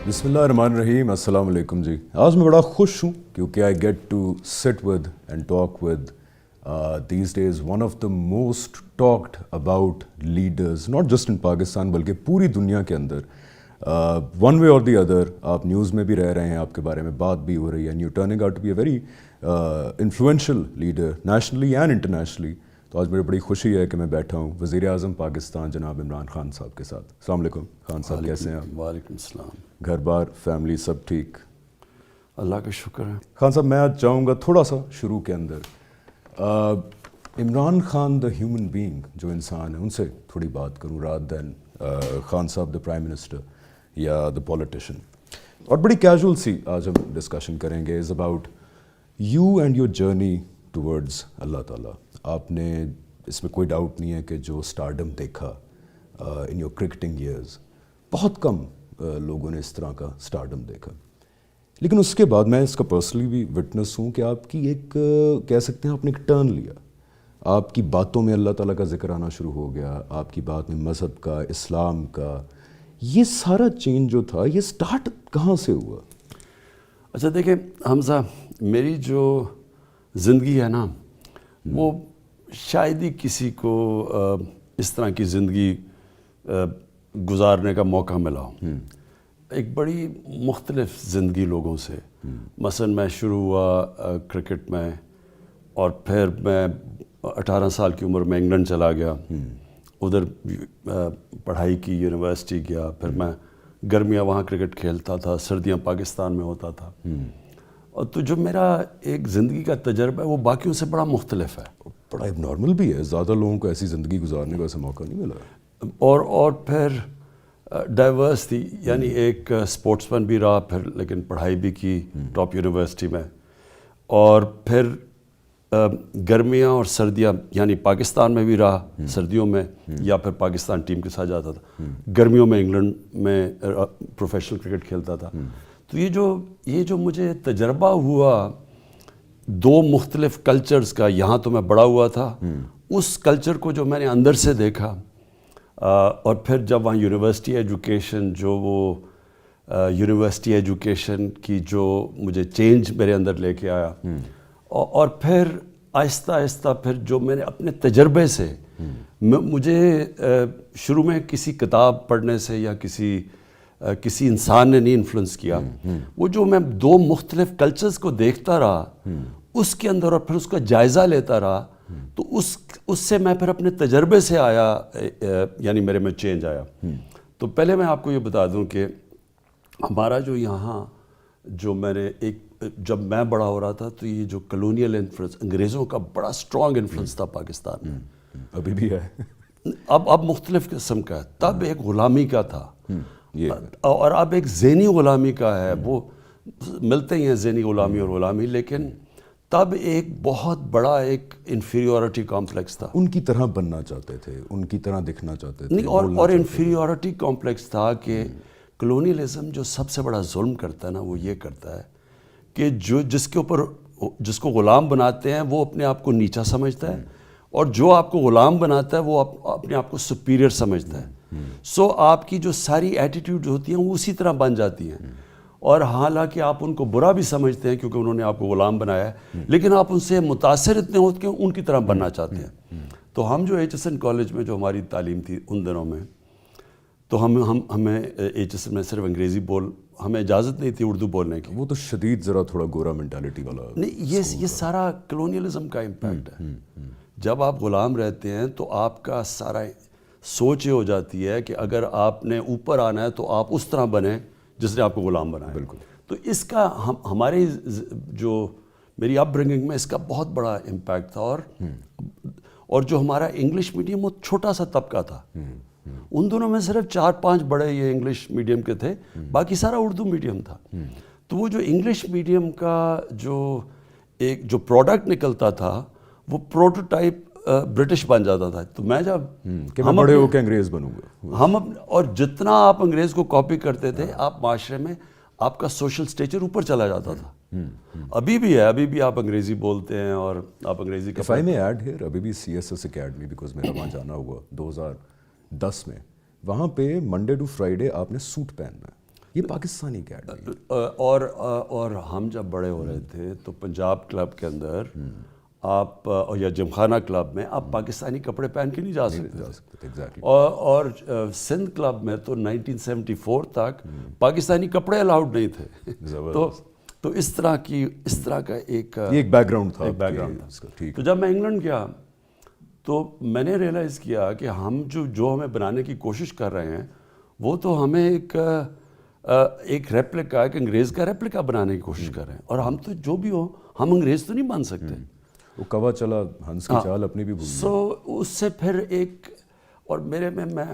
بسم اللہ الرحمن الرحیم. السلام علیکم جی. آج میں بڑا خوش ہوں کیونکہ I get to sit with and talk with these days one of the most talked about leaders not just in Pakistan بلکہ پوری دنیا کے اندر. ون وے اور دی ادر آپ نیوز میں بھی رہ رہے ہیں, آپ کے بارے میں بات بھی ہو رہی ہے, and you turning out to be a very influential leader nationally and internationally. تو آج میری بڑی خوشی ہے کہ میں بیٹھا ہوں وزیر اعظم پاکستان جناب عمران خان صاحب کے ساتھ. السلام علیکم خان صاحب, کیسے ہیں آپ؟ وعلیکم السلام. گھر بار فیملی سب ٹھیک؟ اللہ کا شکر ہے. خان صاحب میں آج چاہوں گا تھوڑا سا شروع کے اندر عمران خان دا ہیومن بینگ, جو انسان ہے, ان سے تھوڑی بات کروں رات دین خان صاحب دا پرائم منسٹر یا دا پولیٹیشین. اور بڑی کیجول سی آج ہم ڈسکشن کریں گے is about you and your journey towards Allah تعالیٰ. آپ نے, اس میں کوئی ڈاؤٹ نہیں ہے کہ جو اسٹارڈم دیکھا ان یور کرکٹنگ ایئرز, بہت کم لوگوں نے اس طرح کا اسٹارڈم دیکھا. لیکن اس کے بعد میں اس کا پرسنلی بھی وٹنس ہوں کہ آپ کی ایک کہہ سکتے ہیں آپ نے ایک ٹرن لیا. آپ کی باتوں میں اللہ تعالیٰ کا ذکر آنا شروع ہو گیا, آپ کی بات میں مذہب کا, اسلام کا. یہ سارا چینج جو تھا یہ سٹارٹ کہاں سے ہوا؟ اچھا دیکھیں حمزہ, میری جو زندگی ہے نا وہ شاید ہی کسی کو اس طرح کی زندگی گزارنے کا موقع ملا ہو. ایک بڑی مختلف زندگی لوگوں سے. مثلا میں شروع ہوا کرکٹ میں, اور پھر میں 18 سال کی عمر میں انگلینڈ چلا گیا, ادھر پڑھائی کی, یونیورسٹی گیا. پھر میں گرمیاں وہاں کرکٹ کھیلتا تھا, سردیاں پاکستان میں ہوتا تھا. اور تو جو میرا ایک زندگی کا تجربہ ہے وہ باقیوں سے بڑا مختلف ہے. بڑا اب نارمل بھی ہے, زیادہ لوگوں کو ایسی زندگی گزارنے کا ایسا موقع نہیں ملا. اور پھر ڈائیورس تھی, یعنی ایک اسپورٹس مین بھی رہا, پھر لیکن پڑھائی بھی کی ٹاپ یونیورسٹی میں. اور پھر گرمیاں اور سردیاں, یعنی پاکستان میں بھی رہا سردیوں میں, یا پھر پاکستان ٹیم کے ساتھ جاتا تھا. گرمیوں میں انگلینڈ میں پروفیشنل کرکٹ کھیلتا تھا. تو یہ جو مجھے تجربہ ہوا دو مختلف کلچرز کا, یہاں تو میں بڑا ہوا تھا, اس کلچر کو جو میں نے اندر سے دیکھا, اور پھر جب وہاں یونیورسٹی ایجوکیشن, جو وہ یونیورسٹی ایجوکیشن کی جو مجھے چینج میرے اندر لے کے آیا, اور پھر آہستہ آہستہ پھر جو میں نے اپنے تجربے سے, مجھے شروع میں کسی کتاب پڑھنے سے یا کسی انسان نے نہیں انفلوئنس کیا. وہ جو میں دو مختلف کلچرز کو دیکھتا رہا اس کے اندر, اور پھر اس کا جائزہ لیتا رہا, تو اس سے میں پھر اپنے تجربے سے آیا, یعنی میرے میں چینج آیا. تو پہلے میں آپ کو یہ بتا دوں کہ ہمارا جو یہاں جو میں نے جب میں بڑا ہو رہا تھا, تو یہ جو کلونیل انفلوئنس, انگریزوں کا بڑا اسٹرانگ انفلوئنس تھا پاکستان میں. ابھی بھی ہے. اب مختلف قسم کا ہے. تب ایک غلامی کا تھا, اور اب ایک ذہنی غلامی کا ہے. وہ ملتے ہی ہیں ذہنی غلامی اور غلامی, لیکن تب ایک بہت بڑا ایک انفیریورٹی کمپلیکس تھا. ان کی طرح بننا چاہتے تھے, ان کی طرح دکھنا چاہتے تھے. نہیں, اور انفیریورٹی کمپلیکس تھا کہ کلونیلزم جو سب سے بڑا ظلم کرتا ہے نا, وہ یہ کرتا ہے کہ جس کو غلام بناتے ہیں وہ اپنے آپ کو نیچا سمجھتا ہے, اور جو آپ کو غلام بناتا ہے وہ اپنے آپ کو سپیریئر سمجھتا ہے. سو آپ کی جو ساری ایٹیٹیوڈ ہوتی ہیں وہ اسی طرح بن جاتی ہیں, اور حالانکہ آپ ان کو برا بھی سمجھتے ہیں کیونکہ انہوں نے آپ کو غلام بنایا ہے, لیکن آپ ان سے متاثر اتنے ہوتے کہ ان کی طرح بننا چاہتے ہیں. تو ہم جو ایچ ایس این کالج میں جو ہماری تعلیم تھی ان دنوں میں, تو ہمیں ایچ ایس این میں صرف انگریزی ہمیں اجازت نہیں تھی اردو بولنے کی. وہ تو شدید ذرا تھوڑا گورا مینٹالٹی والا نہیں, یہ سارا کلونیلزم کا امپیکٹ ہے. جب آپ غلام رہتے ہیں تو آپ کا سارا سوچ یہ ہو جاتی ہے کہ اگر آپ نے اوپر آنا ہے تو آپ اس طرح بنیں جس نے آپ کو غلام بنایا. بالکل. تو اس کا ہمارے جو میری اپ برنگنگ میں اس کا بہت بڑا امپیکٹ تھا. اور جو ہمارا انگلش میڈیم وہ چھوٹا سا طبقہ تھا. ان دونوں میں صرف 4-5 بڑے یہ انگلش میڈیم کے تھے, باقی سارا اردو میڈیم تھا. تو وہ جو انگلش میڈیم کا جو پروڈکٹ نکلتا تھا وہ پروٹوٹائپ برٹش بن جاتا تھا. تو میں جب ہم بڑے ہو کے انگریز بنوں گا, اور جتنا آپ انگریز کو کاپی کرتے تھے, آپ معاشرے میں آپ کا سوشل سٹیچر اوپر چلا جاتا تھا. ابھی بھی ہے, ابھی بھی آپ انگریزی بولتے ہیں اور آپ انگریزی کا. If I may add here, ابھی بھی C S S academy, because میرا وہاں جانا ہوا 2010 میں, وہاں پہ منڈے ٹو فرائیڈے آپ نے سوٹ پہننا ہے. یہ پاکستانی اکیڈمی اور ہم جب بڑے ہو رہے تھے تو پنجاب کلب کے اندر آپ یا جمخانہ کلب میں آپ پاکستانی کپڑے پہن کے نہیں جا سکتے تھے، اور سندھ کلب میں تو 1974 تک پاکستانی کپڑے الاؤڈ نہیں تھے. تو اس طرح کا ایک بیک گراؤنڈ تھا. تو جب میں انگلینڈ گیا تو میں نے ریئلائز کیا کہ ہم جو ہمیں بنانے کی کوشش کر رہے ہیں وہ تو ہمیں ایک ریپلیکا، ایک انگریز کا ریپلیکا بنانے کی کوشش کر رہے ہیں، اور ہم تو جو بھی ہو ہم انگریز تو نہیں بن سکتے. وہ کوا چلا ہنس کی چال اپنی بھی بھول. سو اس سے پھر ایک، اور میرے میں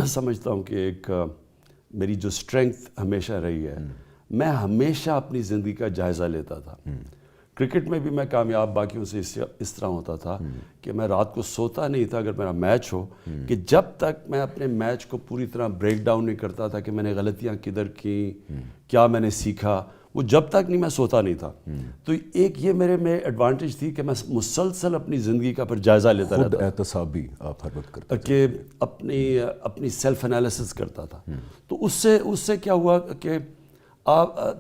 سمجھتا ہوں کہ ایک میری جو اسٹرینگتھ ہمیشہ رہی ہے، میں ہمیشہ اپنی زندگی کا جائزہ لیتا تھا. کرکٹ میں بھی میں کامیاب باقیوں سے اس طرح ہوتا تھا کہ میں رات کو سوتا نہیں تھا اگر میرا میچ ہو، کہ جب تک میں اپنے میچ کو پوری طرح بریک ڈاؤن نہیں کرتا تھا کہ میں نے غلطیاں کدھر کی، کیا میں نے سیکھا، وہ جب تک نہیں میں سوتا نہیں تھا. تو ایک یہ میرے میں ایڈوانٹیج تھی کہ میں مسلسل اپنی زندگی کا پھر جائزہ لیتا رہتا، خود احتسابی آپ ہر وقت کرتے کہ اپنی سیلف انالیسس کرتا تھا. تو اس سے کیا ہوا کہ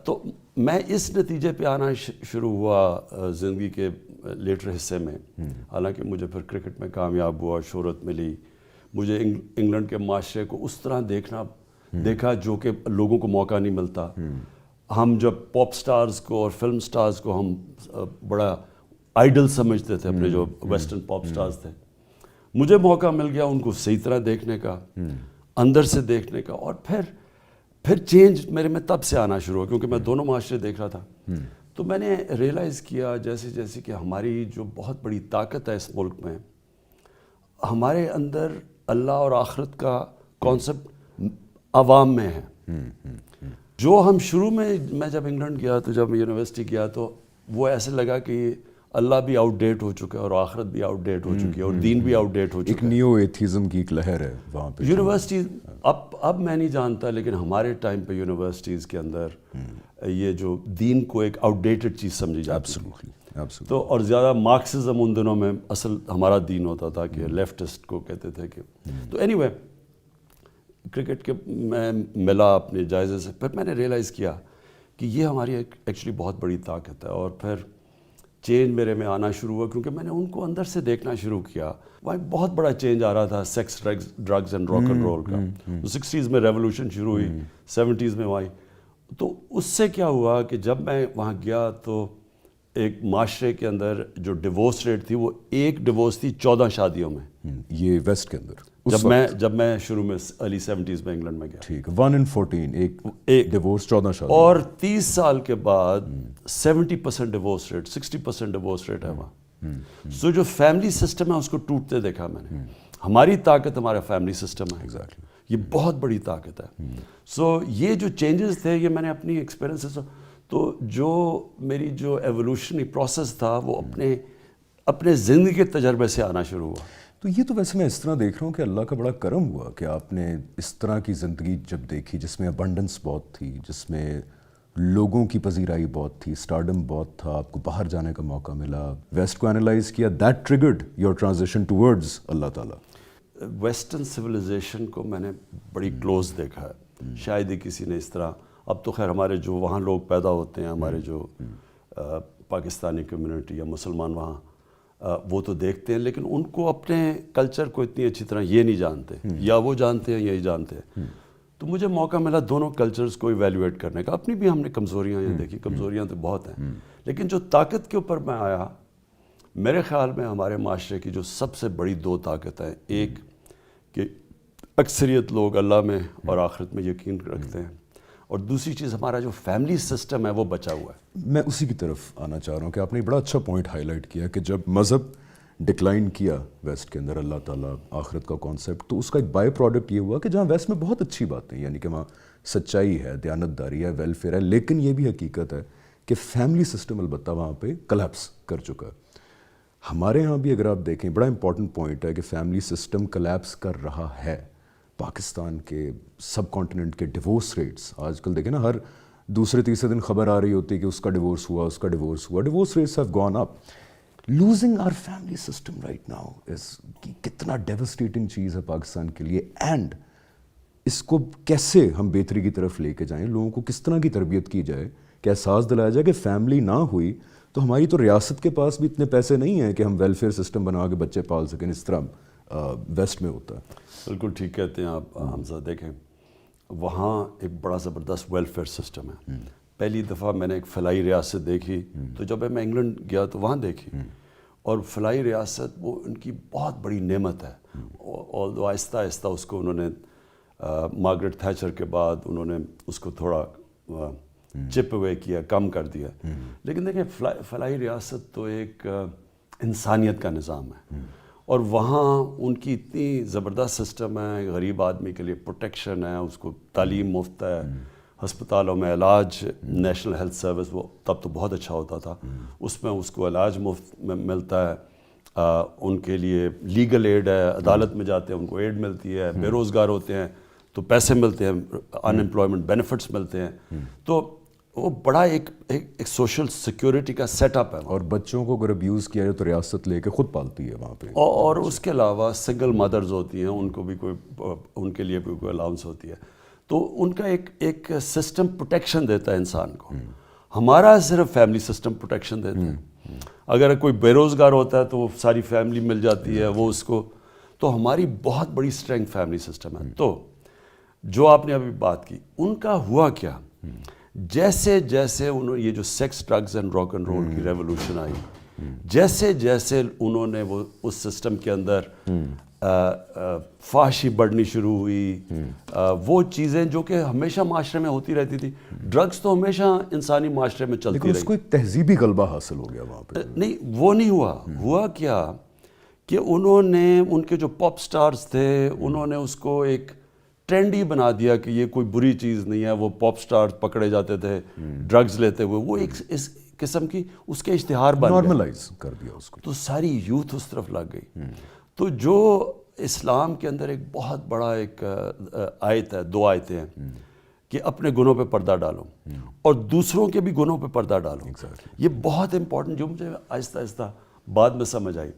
تو میں اس نتیجے پہ آنا شروع ہوا زندگی کے لیٹر حصے میں. حالانکہ مجھے پھر کرکٹ میں کامیاب ہوا، شہرت ملی، مجھے انگلینڈ کے معاشرے کو اس طرح دیکھا جو کہ لوگوں کو موقع نہیں ملتا. ہم جب پاپ سٹارز کو اور فلم سٹارز کو ہم بڑا آئیڈل سمجھتے تھے، اپنے جو ویسٹرن پاپ سٹارز تھے، مجھے موقع مل گیا ان کو صحیح طرح دیکھنے کا، اندر سے دیکھنے کا. اور پھر چینج میرے میں تب سے آنا شروع ہوا کیونکہ میں دونوں معاشرے دیکھ رہا تھا. تو میں نے ریئلائز کیا جیسے کہ ہماری جو بہت بڑی طاقت ہے اس ملک میں، ہمارے اندر اللہ اور آخرت کا کانسیپٹ عوام میں ہے. جو ہم شروع میں جب انگلینڈ گیا تو جب یونیورسٹی گیا تو وہ ایسے لگا کہ اللہ بھی آؤٹ ڈیٹ ہو چکا ہے اور آخرت بھی آؤٹ ڈیٹ ہو چکی ہے اور دین بھی آؤٹ ڈیٹ ہو چکا ہے. ایک نیو ایتھیزم کی ایک لہر ہے وہاں پہ یونیورسٹیز. اب میں نہیں جانتا، لیکن ہمارے ٹائم پہ یونیورسٹیز کے اندر یہ جو دین کو ایک آؤٹ ڈیٹڈ چیز سمجھی جاتی ہے. تو اور زیادہ مارکسزم ان دنوں میں اصل ہمارا دین ہوتا تھا کہ لیفٹسٹ کو کہتے تھے کہ. تو اینی وے کرکٹ کے میں ملا اپنے جائزے سے، پھر میں نے ریئلائز کیا کہ یہ ہماری ایکچولی بہت بڑی طاقت ہے. اور پھر چینج میرے میں آنا شروع ہوا کیونکہ میں نے ان کو اندر سے دیکھنا شروع کیا. وہاں بہت بڑا چینج آ رہا تھا sex, drugs and rock and roll کا. 60s میں ریولوشن شروع ہوئی، 70s میں آئی. تو اس سے کیا ہوا کہ جب میں وہاں گیا تو ایک معاشرے کے اندر جو ڈیورس ریٹ تھی وہ ایک ڈیورس تھی 14 شادیوں میں. یہ ویسٹ کے اندر جب میں شروع میں ارلی 70s میں انگلینڈ میں گیا. ٹھیک، 1 in 14 ایک ڈیورس 14 شادی. اور 30 سال کے بعد 70% ڈیورس ریٹ، 60% ڈیورس ریٹ ہے وہاں. سو جو فیملی سسٹم ہے اس کو ٹوٹتے دیکھا میں نے. ہماری طاقت ہمارا فیملی سسٹم ہے. ایگزیکٹلی، یہ بہت بڑی طاقت ہے. سو یہ جو چینجز تھے یہ میں نے اپنی ایکسپیرینس، تو جو میری جو ایوولوشنری پروسیس تھا وہ اپنے زندگی کے تجربے سے آنا شروع ہوا. تو یہ تو ویسے میں اس طرح دیکھ رہا ہوں کہ اللہ کا بڑا کرم ہوا کہ آپ نے اس طرح کی زندگی جب دیکھی جس میں ابنڈنس بہت تھی، جس میں لوگوں کی پذیرائی بہت تھی، اسٹارڈم بہت تھا، آپ کو باہر جانے کا موقع ملا، ویسٹ کو انالائز کیا، that triggered your transition towards Allah تعالیٰ. ویسٹرن سویلائزیشن کو میں نے بڑی کلوز دیکھا ہے. شاید ہی کسی نے اس طرح، اب تو خیر ہمارے جو وہاں لوگ پیدا ہوتے ہیں، ہمارے جو پاکستانی کمیونٹی یا مسلمان وہاں، وہ تو دیکھتے ہیں لیکن ان کو اپنے کلچر کو اتنی اچھی طرح یہ نہیں جانتے، یا وہ جانتے ہیں یہی جانتے ہیں. تو مجھے موقع ملا دونوں کلچرز کو ایویلیویٹ کرنے کا. اپنی بھی ہم نے کمزوریاں یہ دیکھی، کمزوریاں تو بہت ہیں، لیکن جو طاقت کے اوپر میں آیا، میرے خیال میں ہمارے معاشرے کی جو سب سے بڑی 2 طاقت ہیں، ایک کہ اکثریت لوگ اللہ میں اور آخرت میں یقین رکھتے ہیں، اور دوسری چیز ہمارا جو فیملی سسٹم ہے وہ بچا ہوا ہے. میں اسی کی طرف آنا چاہ رہا ہوں کہ آپ نے بڑا اچھا پوائنٹ ہائی لائٹ کیا کہ جب مذہب ڈکلائن کیا ویسٹ کے اندر، اللہ تعالیٰ، آخرت کا کانسیپٹ، تو اس کا ایک بائی پروڈکٹ یہ ہوا کہ جہاں ویسٹ میں بہت اچھی باتیں، یعنی کہ وہاں سچائی ہے، دیانتداری ہے، ویلفیئر ہے، لیکن یہ بھی حقیقت ہے کہ فیملی سسٹم البتہ وہاں پہ کلیپس کر چکا ہے. ہمارے ہاں بھی اگر آپ دیکھیں بڑا امپورٹنٹ پوائنٹ ہے کہ فیملی سسٹم کلیپس کر رہا ہے. پاکستان کے سب کانٹیننٹ کے ڈیورس ریٹس آج کل دیکھیں نا، ہر دوسرے تیسرے دن خبر آ رہی ہوتی ہے کہ اس کا ڈیورس ہوا، اس کا ڈیورس ہوا. Divorce rates have gone up. Losing our family system right now is کتنا ڈیوسٹیٹنگ چیز ہے پاکستان کے لیے. اینڈ اس کو کیسے ہم بہتری کی طرف لے کے جائیں, لوگوں کو کس طرح کی تربیت کی جائے کہ احساس دلایا جائے کہ فیملی نہ ہوئی تو ہماری تو ریاست کے پاس بھی اتنے پیسے نہیں ہیں کہ ہم ویلفیئر سسٹم بنا کے بچے پال سکیں, اس طرح ویسٹ میں ہوتا ہے. بالکل ٹھیک کہتے ہیں آپ حمزہ. دیکھیں وہاں ایک بڑا زبردست ویلفیئر سسٹم ہے. پہلی دفعہ میں نے ایک فلاحی ریاست دیکھی تو جب میں انگلینڈ گیا تو وہاں دیکھی, اور فلاحی ریاست وہ ان کی بہت بڑی نعمت ہے. اور آہستہ آہستہ اس کو انہوں نے مارگریٹ تھیچر کے بعد انہوں نے اس کو تھوڑا چپ اوے کیا, کم کر دیا. لیکن دیکھیں فلاحی ریاست تو ایک انسانیت کا نظام ہے, اور وہاں ان کی اتنی زبردست سسٹم ہے, غریب آدمی کے لیے پروٹیکشن ہے, اس کو تعلیم مفت ہے, ہسپتالوں میں علاج, نیشنل ہیلتھ سروس وہ تب تو بہت اچھا ہوتا تھا, اس میں اس کو علاج مفت ملتا ہے. ان کے لیے لیگل ایڈ ہے, عدالت میں جاتے ہیں ان کو ایڈ ملتی ہے, بے روزگار ہوتے ہیں تو پیسے ملتے ہیں, ان امپلائمنٹ بینیفٹس ملتے ہیں. تو وہ بڑا ایک سوشل سیکیورٹی کا سیٹ اپ ہے. اور بچوں کو اگر ابیوز کیا جائے تو ریاست لے کے خود پالتی ہے وہاں پہ. اور اس کے علاوہ سنگل مدرز ہوتی ہیں, ان کو بھی ان کے لیے بھی کوئی الاؤنس ہوتی ہے. تو ان کا ایک سسٹم پروٹیکشن دیتا ہے انسان کو. ہمارا صرف فیملی سسٹم پروٹیکشن دیتا ہے. اگر کوئی بے روزگار ہوتا ہے تو وہ ساری فیملی مل جاتی ہے وہ اس کو. تو ہماری بہت بڑی اسٹرینتھ فیملی سسٹم ہے. تو جو آپ نے ابھی بات کی, ان کا ہوا کیا, جیسے جیسے انہوں یہ جو sex, drugs and rock and roll کی ریولوشن آئی, جیسے جیسے انہوں نے وہ اس سسٹم کے اندر فحاشی بڑھنی شروع ہوئی, وہ چیزیں جو کہ ہمیشہ معاشرے میں ہوتی رہتی تھی. ڈرگز تو ہمیشہ انسانی معاشرے میں چلتی رہی, لیکن اس کو ایک تہذیبی غلبہ حاصل ہو گیا وہاں پہ. نہیں وہ نہیں ہوا. ہوا کیا کہ انہوں نے ان کے جو پاپ سٹارز تھے انہوں نے اس کو ایک ٹرینڈ ہی بنا دیا کہ یہ کوئی بری چیز نہیں ہے. وہ پاپ سٹارز پکڑے جاتے تھے ڈرگز لیتے ہوئے, وہ ایک اس قسم کی اس کے اشتہار بن گئے, نارملائز کر دیا اس کو. تو ساری یوتھ اس طرف لگ گئی. تو جو اسلام کے اندر ایک بہت بڑا ایک آیت ہے, 2 آیتیں ہیں کہ اپنے گناہوں پہ پردہ ڈالو اور دوسروں کے بھی گناہوں پہ پردہ ڈالو. یہ بہت امپورٹنٹ, جو مجھے آہستہ آہستہ بعد میں سمجھ آئی.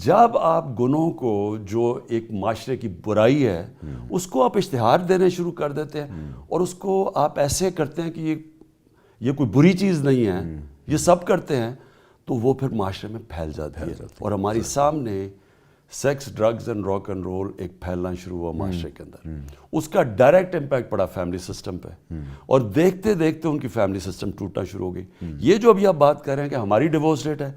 جب آپ گناہوں کو, جو ایک معاشرے کی برائی ہے, اس کو آپ اشتہار دینے شروع کر دیتے ہیں اور اس کو آپ ایسے کرتے ہیں کہ یہ کوئی بری چیز نہیں ہے, یہ سب کرتے ہیں, تو وہ پھر معاشرے میں پھیل جاتی ہے. اور ہماری سامنے sex, drugs and rock and roll ایک پھیلنا شروع ہوا معاشرے کے اندر. اس کا ڈائریکٹ امپیکٹ پڑا فیملی سسٹم پہ, اور دیکھتے دیکھتے ان کی فیملی سسٹم ٹوٹنا شروع ہو گئی. یہ جو ابھی آپ بات کر رہے ہیں کہ ہماری ڈیورس ریٹ ہے,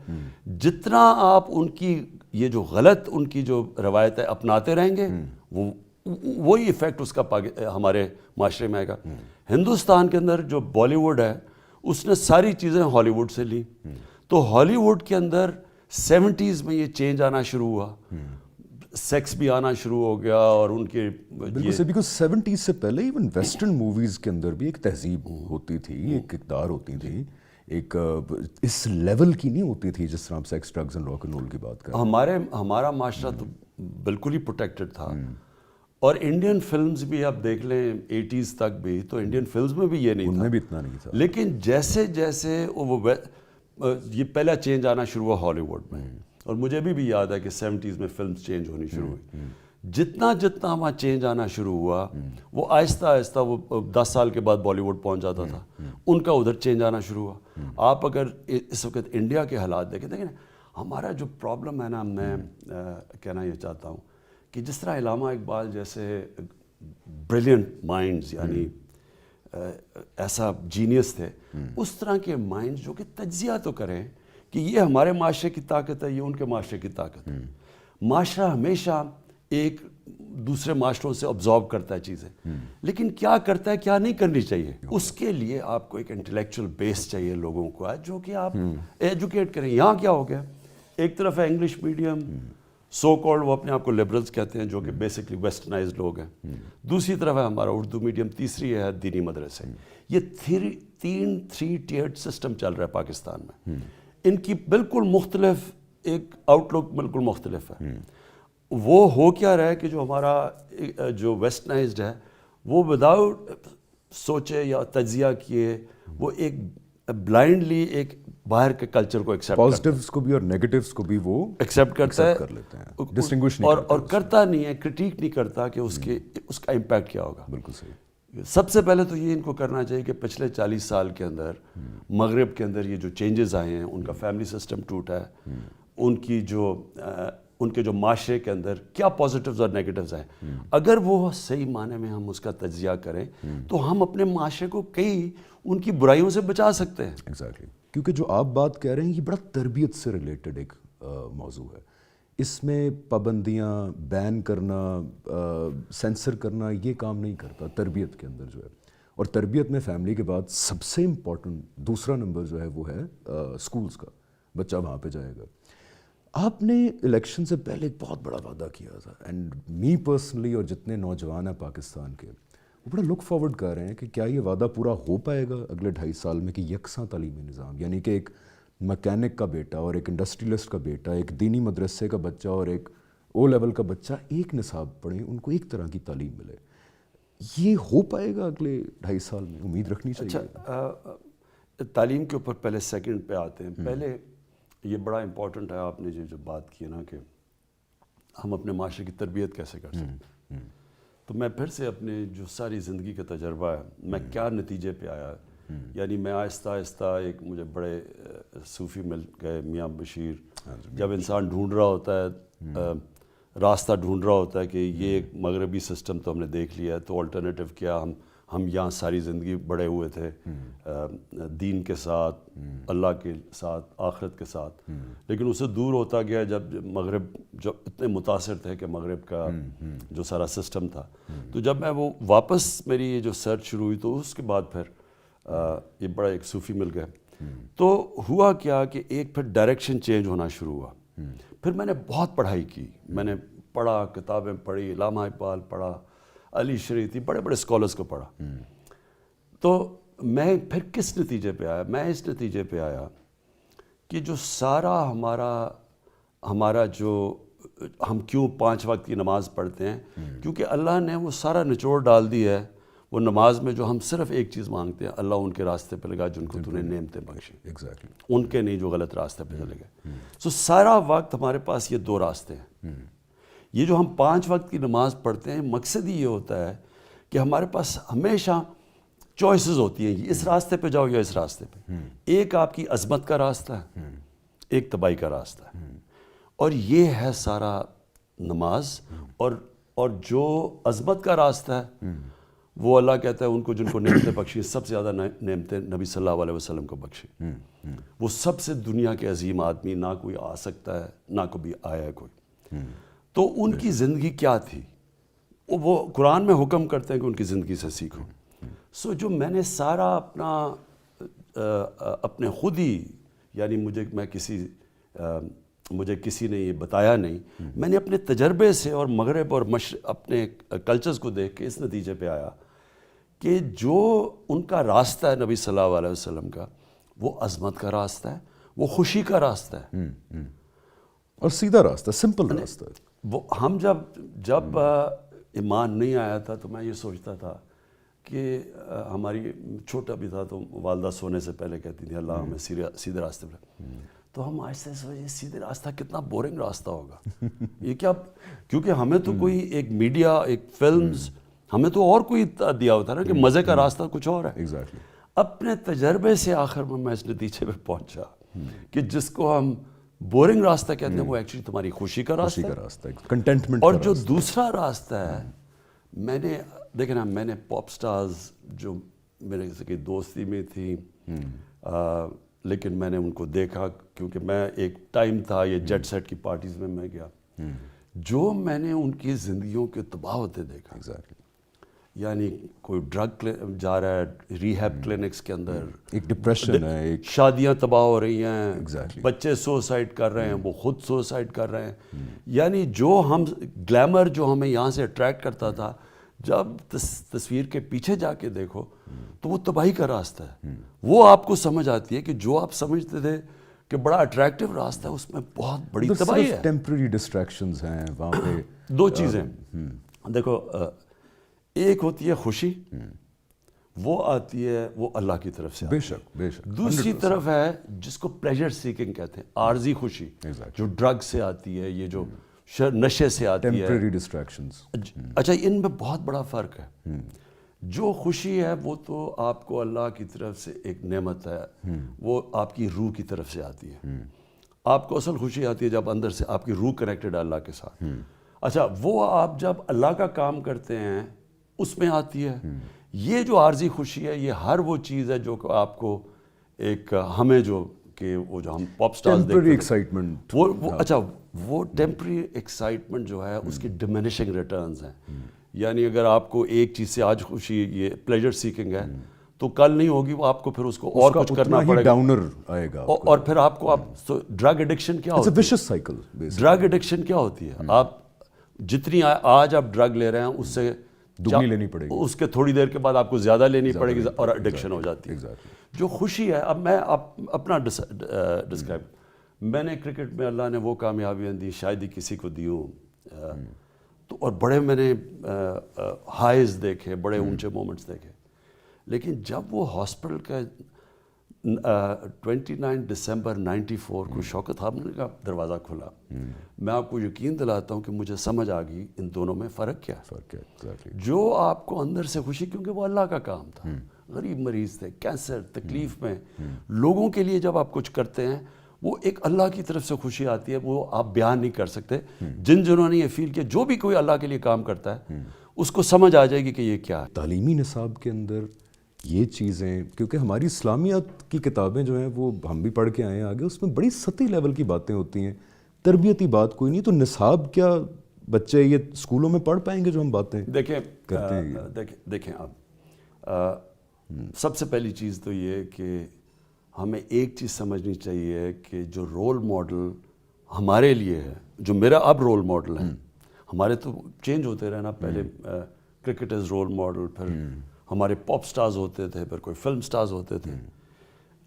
جتنا آپ ان کی یہ جو غلط ان کی جو روایتیں اپناتے رہیں گے, وہی ایفیکٹ اس کا ہمارے معاشرے میں آئے گا. ہندوستان کے اندر جو بالی ووڈ ہے اس نے ساری چیزیں ہالی ووڈ سے لی. تو ہالی ووڈ کے اندر 70s میں یہ چینج آنا شروع ہوا, سیکس بھی آنا شروع ہو گیا, اور ان کے بالکل سے, بیکاز 70s سے پہلے ایون ویسٹرن موویز کے اندر بھی ایک تہذیب ہوتی تھی, ایک اقدار ہوتی تھی, ایک اس لیول کی نہیں ہوتی تھی جس طرح آپ sex, drugs and rock and roll کی بات کر رہے ہیں. ہمارا معاشرہ تو بالکل ہی پروٹیکٹڈ تھا. اور انڈین فلمز بھی آپ دیکھ لیں 80s تک بھی, تو انڈین فلمز میں بھی یہ نہیں تھا, ان میں بھی اتنا نہیں تھا. لیکن جیسے جیسے وہ یہ پہلا چینج آنا شروع ہوا ہالی ووڈ میں, اور مجھے بھی یاد ہے کہ 70s میں فلمز چینج ہونی شروع ہوئی. جتنا جتنا وہاں چینج آنا شروع ہوا, وہ آہستہ آہستہ وہ 10 سال کے بعد بالی ووڈ پہنچ جاتا تھا, ان کا ادھر چینج آنا شروع ہوا. آپ اگر اس وقت انڈیا کے حالات دیکھیں ہمارا جو پرابلم ہے نا, میں کہنا یہ چاہتا ہوں کہ جس طرح علامہ اقبال جیسے بریلینٹ مائنڈز, یعنی ایسا جینیس تھے, اس طرح کے مائنڈز جو کہ تجزیہ تو کریں کہ یہ ہمارے معاشرے کی طاقت ہے, یہ ان کے معاشرے کی طاقت ہے. معاشرہ ہمیشہ ایک دوسرے معاشروں سے ابزارو کرتا ہے چیزیں, لیکن کیا کرتا ہے, کیا نہیں کرنی چاہیے, اس کے لیے آپ کو ایک انٹلیکچوئل بیس چاہیے لوگوں کو, جو کہ آپ ایجوکیٹ کریں. یہاں کیا ہو گیا, ایک طرف ہے انگلش میڈیم, سو کالڈ وہ اپنے آپ کو لبرلز کہتے ہیں, جو کہ بیسکلی ویسٹرنائزڈ لوگ ہیں. دوسری طرف ہے ہمارا اردو میڈیم, تیسری ہے دینی مدرسے. یہ 3 ٹیئرڈ سسٹم چل رہا ہے پاکستان میں. ان کی بالکل مختلف ایک آؤٹ لک بالکل مختلف ہے. وہ ہو کیا رہا ہے کہ جو ہمارا جو ویسٹرنائزڈ ہے وہ وداؤٹ سوچے یا تجزیہ کیے وہ ایک بلائنڈلی ایک باہر کے کلچر کو ایکسیپٹ پازیٹیوز کو بھی اور نیگیٹیوز کو بھی وہ ایکسیپٹ کرتا ہے, کر لیتے ہیں, ڈسٹنگوش نہیں اور کرتا نہیں ہے, کرٹیک نہیں کرتا کہ اس کا امپیکٹ کیا ہوگا. بالکل صحیح. سب سے پہلے تو یہ ان کو کرنا چاہیے کہ پچھلے 40 سال کے اندر مغرب کے اندر یہ جو چینجز آئے ہیں, ان کا فیملی سسٹم ٹوٹا ہے, ان کے جو معاشرے کے اندر کیا پازیٹیوز اور نیگیٹیوز ہیں, اگر وہ صحیح معنی میں ہم اس کا تجزیہ کریں تو ہم اپنے معاشرے کو کئی ان کی برائیوں سے بچا سکتے ہیں. ایگزیکٹلی, کیونکہ جو آپ بات کہہ رہے ہیں یہ بڑا تربیت سے ریلیٹڈ ایک موضوع ہے. اس میں پابندیاں, بین کرنا, سینسر کرنا یہ کام نہیں کرتا تربیت کے اندر جو ہے. اور تربیت میں فیملی کے بعد سب سے امپورٹنٹ دوسرا نمبر جو ہے وہ ہے اسکولس کا. بچہ وہاں پہ جائے گا. آپ نے الیکشن سے پہلے ایک بہت بڑا وعدہ کیا تھا, اینڈ می پرسنلی اور جتنے نوجوان ہیں پاکستان کے وہ بڑا لک فارورڈ کر رہے ہیں کہ کیا یہ وعدہ پورا ہو پائے گا اگلے 2.5 سال میں, کہ یکساں تعلیمی نظام, یعنی کہ ایک مکینک کا بیٹا اور ایک انڈسٹریلسٹ کا بیٹا, ایک دینی مدرسے کا بچہ اور ایک او لیول کا بچہ ایک نصاب پڑھیں, ان کو ایک طرح کی تعلیم ملے. یہ ہو پائے گا اگلے 2.5 سال میں؟ امید رکھنی چاہیے. اچھا, تعلیم کے اوپر پہلے سیکنڈ پہ آتے ہیں. پہلے یہ بڑا امپورٹنٹ ہے, آپ نے جو بات کی ہے نا کہ ہم اپنے معاشرے کی تربیت کیسے کر سکتے ہیں. تو میں پھر سے اپنے جو ساری زندگی کا تجربہ ہے, میں کیا نتیجے پہ آیا, یعنی میں آہستہ آہستہ ایک مجھے بڑے صوفی مل گئے, میاں بشیر. جب انسان ڈھونڈ رہا ہوتا ہے, راستہ ڈھونڈ رہا ہوتا ہے کہ یہ ایک مغربی سسٹم تو ہم نے دیکھ لیا ہے, تو الٹرنیٹیو کیا, ہم یہاں ساری زندگی بڑے ہوئے تھے دین کے ساتھ, اللہ کے ساتھ, آخرت کے ساتھ, لیکن اسے دور ہوتا گیا جب مغرب جو اتنے متاثر تھے کہ مغرب کا جو سارا سسٹم تھا. تو جب میں وہ واپس میری یہ جو سرچ شروع ہوئی تو اس کے بعد پھر یہ بڑا ایک صوفی مل گئے. تو ہوا کیا کہ ایک پھر ڈائریکشن چینج ہونا شروع ہوا. پھر میں نے بہت پڑھائی کی, میں نے پڑھا, کتابیں پڑھی, علامہ اقبال پڑھا, علی شریعتی, بڑے بڑے اسکالرس کو پڑھا. تو میں پھر کس نتیجے پہ آیا؟ میں اس نتیجے پہ آیا کہ جو سارا ہمارا جو ہم کیوں 5 وقت کی نماز پڑھتے ہیں, کیونکہ اللہ نے وہ سارا نچوڑ ڈال دی ہے وہ نماز میں, جو ہم صرف ایک چیز مانگتے ہیں, اللہ ان کے راستے پہ لگا جن کو تو نے نعمتیں بخشی, ان کے نہیں جو غلط راستے پہ چلے گئے. سو سارا وقت ہمارے پاس یہ 2 راستے ہیں. یہ جو ہم 5 وقت کی نماز پڑھتے ہیں, مقصد ہی یہ ہوتا ہے کہ ہمارے پاس ہمیشہ چوائسز ہوتی ہیں, اس راستے پہ جاؤ یا اس راستے پہ. ایک آپ کی عظمت کا راستہ ہے, ایک تباہی کا راستہ ہے, اور یہ ہے سارا نماز. اور جو عظمت کا راستہ ہے وہ اللہ کہتا ہے ان کو جن کو نعمتیں بخشی, سب سے زیادہ نعمتیں نبی صلی اللہ علیہ وسلم کو بخشی. وہ سب سے دنیا کے عظیم آدمی, نہ کوئی آ سکتا ہے نہ کبھی آیا ہے کوئی. تو ان کی زندگی کیا تھی, وہ قرآن میں حکم کرتے ہیں کہ ان کی زندگی سے سیکھو. سو جو میں نے سارا اپنے خود ہی, یعنی مجھے کسی نے یہ بتایا نہیں, میں نے اپنے تجربے سے اور مغرب اور اپنے کلچرز کو دیکھ کے اس نتیجے پہ آیا کہ جو ان کا راستہ ہے نبی صلی اللہ علیہ وسلم کا, وہ عظمت کا راستہ ہے, وہ خوشی کا راستہ ہے, اور سیدھا راستہ, سمپل راستہ. وہ ہم جب ایمان نہیں آیا تھا تو میں یہ سوچتا تھا کہ ہماری چھوٹا بھی تھا تو والدہ سونے سے پہلے کہتی تھی اللہ ہمیں سیدھے راستے پہ. تو ہم آہستہ سوچے سیدھے راستہ کتنا بورنگ راستہ ہوگا یہ کیا, کیونکہ ہمیں تو کوئی ایک میڈیا, ایک فلمز, ہمیں تو اور کوئی دیا ہوتا ہے نا کہ مزے کا راستہ کچھ اور ہے. اپنے تجربے سے آخر میں اس نتیجے پہ پہنچا کہ جس کو ہم بورنگ راستہ کہتے ہیں وہ ایکچولی تمہاری خوشی کا راستہ ہے, کنٹینٹمنٹ. اور جو دوسرا راستہ ہے, میں نے دیکھیں نا, میں نے پاپ سٹارز جو میرے کسی دوستی میں تھی, لیکن میں نے ان کو دیکھا کیونکہ میں ایک ٹائم تھا یہ جیٹ سیٹ کی پارٹیز میں گیا, جو میں نے ان کی زندگیوں کے تباہ ہوتے دیکھا. یعنی کوئی ڈرگ جا رہا ہے ریہیب کلینکس کے اندر, ایک ڈپریشن ہے, ایک شادیاں تباہ ہو رہی ہیں, بچے سوسائڈ کر رہے ہیں, وہ خود سوسائڈ کر رہے ہیں. یعنی جو ہم گلیمر جو ہمیں یہاں سے اٹریکٹ کرتا تھا, جب تصویر کے پیچھے جا کے دیکھو تو وہ تباہی کا راستہ ہے. وہ آپ کو سمجھ آتی ہے کہ جو آپ سمجھتے تھے کہ بڑا اٹریکٹیو راستہ ہے, اس میں بہت بڑی تباہی ہے. ٹیمپرری ڈسٹریکشنز ہیں وہاں پہ. 2 چیزیں دیکھو, ایک ہوتی ہے خوشی, وہ آتی ہے وہ اللہ کی طرف سے. بے شک بے شک. دوسری طرف ہے جس کو پلیجر سیکنگ کہتے ہیں, عارضی خوشی, جو ڈرگ سے آتی ہے, یہ جو نشے سے آتی ہے, ٹیمپریری ڈسٹریکشنز. اچھا ان میں بہت بڑا فرق ہے. جو خوشی ہے وہ تو آپ کو اللہ کی طرف سے ایک نعمت ہے, وہ آپ کی روح کی طرف سے آتی ہے. آپ کو اصل خوشی آتی ہے جب اندر سے آپ کی روح کنیکٹڈ ہے اللہ کے ساتھ. اچھا وہ آپ جب اللہ کا کام کرتے ہیں اس میں آتی ہے. یہ جو عارضی خوشی ہے یہ ہر وہ چیز ہے جو کہ آپ کو ایک ہمیں جو کہ وہ جو ہم پاپ سٹارز دیکھتے ہیں ایکسائٹمنٹ, وہ اچھا وہ ٹیمپری ایکسائٹمنٹ جو ہے اس کی ڈیمینشنگ ریٹرنز ہیں. یعنی اگر آپ کو ایک چیز سے آج خوشی یہ پلیجر سیکنگ ہے تو کل نہیں ہوگی, وہ آپ کو پھر اس کو اور کچھ کرنا پڑے گا, ڈاؤنر آئے گا, اور پھر آپ کو ڈرگ ایڈکشن کیا ہوتی ہے, ویشس سائیکل. ڈرگ ایڈکشن کیا ہوتی ہے, آپ جتنی آج آپ ڈرگ لے رہے ہیں اس سے دگنی لینی پڑے گی, اس کے تھوڑی دیر کے بعد آپ کو زیادہ لینی پڑے گی اور ایڈکشن ہو جاتی ہے. جو خوشی ہے, اب میں اپنا ڈسکرائب, میں نے کرکٹ میں اللہ نے وہ کامیابیاں دی شاید ہی کسی کو دی ہوں, تو اور بڑے میں نے ہائیز دیکھے, بڑے اونچے مومنٹس دیکھے, لیکن جب وہ ہاسپٹل کا 29 دسمبر 94 کو شوکت صاحب کا دروازہ کھلا, میں آپ کو یقین دلاتا ہوں کہ مجھے سمجھ آ گئی ان دونوں میں فرق کیا ہے. جو آپ کو اندر سے خوشی, کیونکہ وہ اللہ کا کام تھا, غریب مریض تھے, کینسر, تکلیف میں, لوگوں کے لیے جب آپ کچھ کرتے ہیں وہ ایک اللہ کی طرف سے خوشی آتی ہے, وہ آپ بیان نہیں کر سکتے. جنہوں نے یہ فیل کیا, جو بھی کوئی اللہ کے لیے کام کرتا ہے اس کو سمجھ آ جائے گی کہ یہ کیا ہے. تعلیمی نصاب کے اندر یہ چیزیں, کیونکہ ہماری اسلامیات کی کتابیں جو ہیں وہ ہم بھی پڑھ کے آئے ہیں آگے, اس میں بڑی سطحی لیول کی باتیں ہوتی ہیں, تربیتی بات کوئی نہیں. تو نصاب کیا بچے یہ اسکولوں میں پڑھ پائیں گے جو ہم باتیں کرتے ہیں؟ دیکھیں آپ, سب سے پہلی چیز تو یہ کہ ہمیں ایک چیز سمجھنی چاہیے کہ جو رول ماڈل ہمارے لیے ہے, جو میرا اب رول ماڈل ہے, ہمارے تو چینج ہوتے رہنا, پہلے کرکٹرز رول ماڈل, پھر ہمارے پاپ سٹارز ہوتے تھے, پھر کوئی فلم سٹارز ہوتے تھے.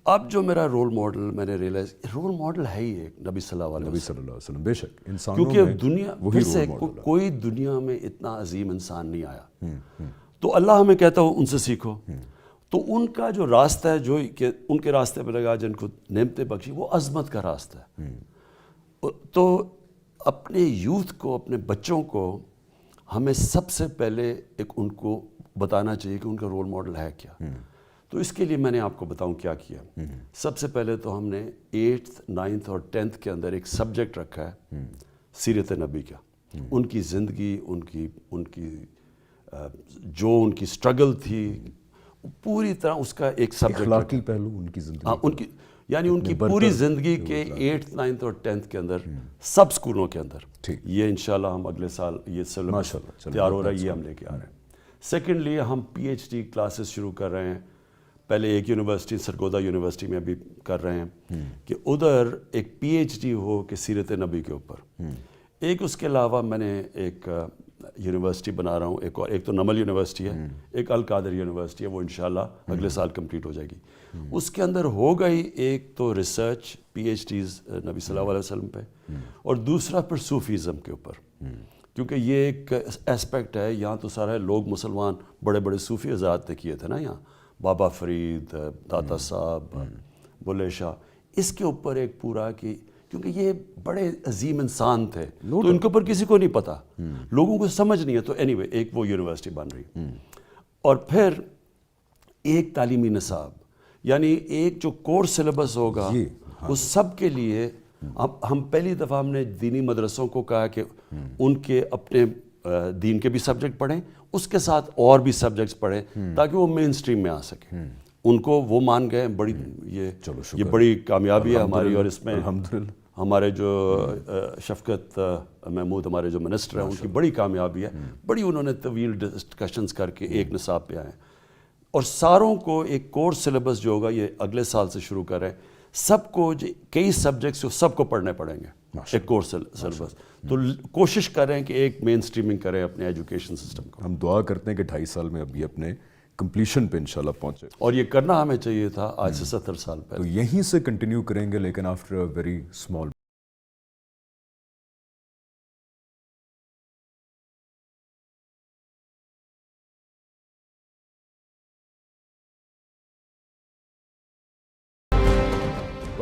اب جو میرا رول ماڈل, میں نے ریئلائز رول ماڈل ہے ہی ایک نبی صلی اللہ علیہ وسلم. بے شک انسانوں میں کیونکہ دنیا پھر سے کوئی دنیا میں اتنا عظیم انسان نہیں آیا, تو اللہ ہمیں کہتا ہو ان سے سیکھو. تو ان کا جو راستہ ہے, جو کہ ان کے راستے پہ لگا جن کو نعمتیں بخشی, وہ عظمت کا راستہ ہے. تو اپنے یوتھ کو, اپنے بچوں کو ہمیں سب سے پہلے ایک ان کو بتانا چاہیے کہ ان کا رول ماڈل ہے کیا. تو اس کے لیے میں نے آپ کو بتاؤں کیا کیا. سب سے پہلے تو ہم نے 8th 9th اور 10th کے اندر ایک سبجیکٹ رکھا ہے سیرت نبی کا, ان کی زندگی, ان کی جو ان کی اسٹرگل تھی, پوری طرح اس کا ایک سبجیکٹ, اخلاقی پہلو ان کی زندگی, ان کی یعنی ان کی پوری زندگی کے 8th 9th اور 10th کے اندر سب اسکولوں کے اندر. یہ انشاءاللہ ہم اگلے سال یہ سلیبس تیار ہو رہا ہے, یہ ہم لے کے آ رہے ہیں. سیکنڈلی ہم پی ایچ ڈی کلاسز شروع کر رہے ہیں. پہلے ایک یونیورسٹی سرگودا یونیورسٹی میں ابھی کر رہے ہیں کہ ادھر ایک پی ایچ ڈی ہو کہ سیرت نبی کے اوپر. ایک اس کے علاوہ میں نے ایک یونیورسٹی بنا رہا ہوں, ایک تو نمل یونیورسٹی ہے, ایک القادر یونیورسٹی ہے, وہ انشاءاللہ اگلے سال کمپلیٹ ہو جائے گی. اس کے اندر ہوگا ہی ایک تو ریسرچ پی ایچ ڈیز نبی صلی اللہ علیہ وسلم پہ, اور دوسرا پھر صوفیزم کے اوپر, کیونکہ یہ ایک اسپیکٹ ہے. یہاں تو سارے لوگ مسلمان بڑے بڑے صوفی حضرات نے کیے تھے نا, یہاں بابا فرید, داتا صاحب, بلے شاہ, اس کے اوپر ایک پورا کہ کیونکہ یہ بڑے عظیم انسان تھے, تو ان کے اوپر کسی کو نہیں پتا, لوگوں کو سمجھ نہیں ہے. تو اینی وے ایک وہ یونیورسٹی بن رہی. اور پھر ایک تعلیمی نصاب, یعنی ایک جو کورس سلیبس ہوگا وہ سب کے لیے. اب ہم پہلی دفعہ ہم نے دینی مدرسوں کو کہا کہ ان کے اپنے دین کے بھی سبجیکٹ پڑھیں, اس کے ساتھ اور بھی سبجیکٹس پڑھیں تاکہ وہ مین اسٹریم میں آ سکیں. ان کو وہ مان گئے, بڑی یہ بڑی کامیابی ہے ہماری. اور اس میں ہمارے جو شفقت محمود ہمارے جو منسٹر ہیں, ان کی بڑی کامیابی ہے. بڑی انہوں نے طویل ڈسکشنز کر کے ایک نصاب پہ آئے ہیں, اور ساروں کو ایک کورس سلیبس جو ہوگا یہ اگلے سال سے شروع کر رہے ہیں. سب کو کئی سبجیکٹس سب کو پڑھنے پڑیں گے ایک کورس سلیبس. تو کوشش کریں کہ ایک مین اسٹریمنگ کریں اپنے ایجوکیشن سسٹم کو. ہم دعا کرتے ہیں کہ 2.5 سال میں اب یہ اپنے کمپلیشن پہ انشاءاللہ پہنچے, اور یہ کرنا ہمیں چاہیے تھا آج سے 70 سال پہلے. تو یہیں سے کنٹینیو کریں گے, لیکن آفٹر اے ویری اسمال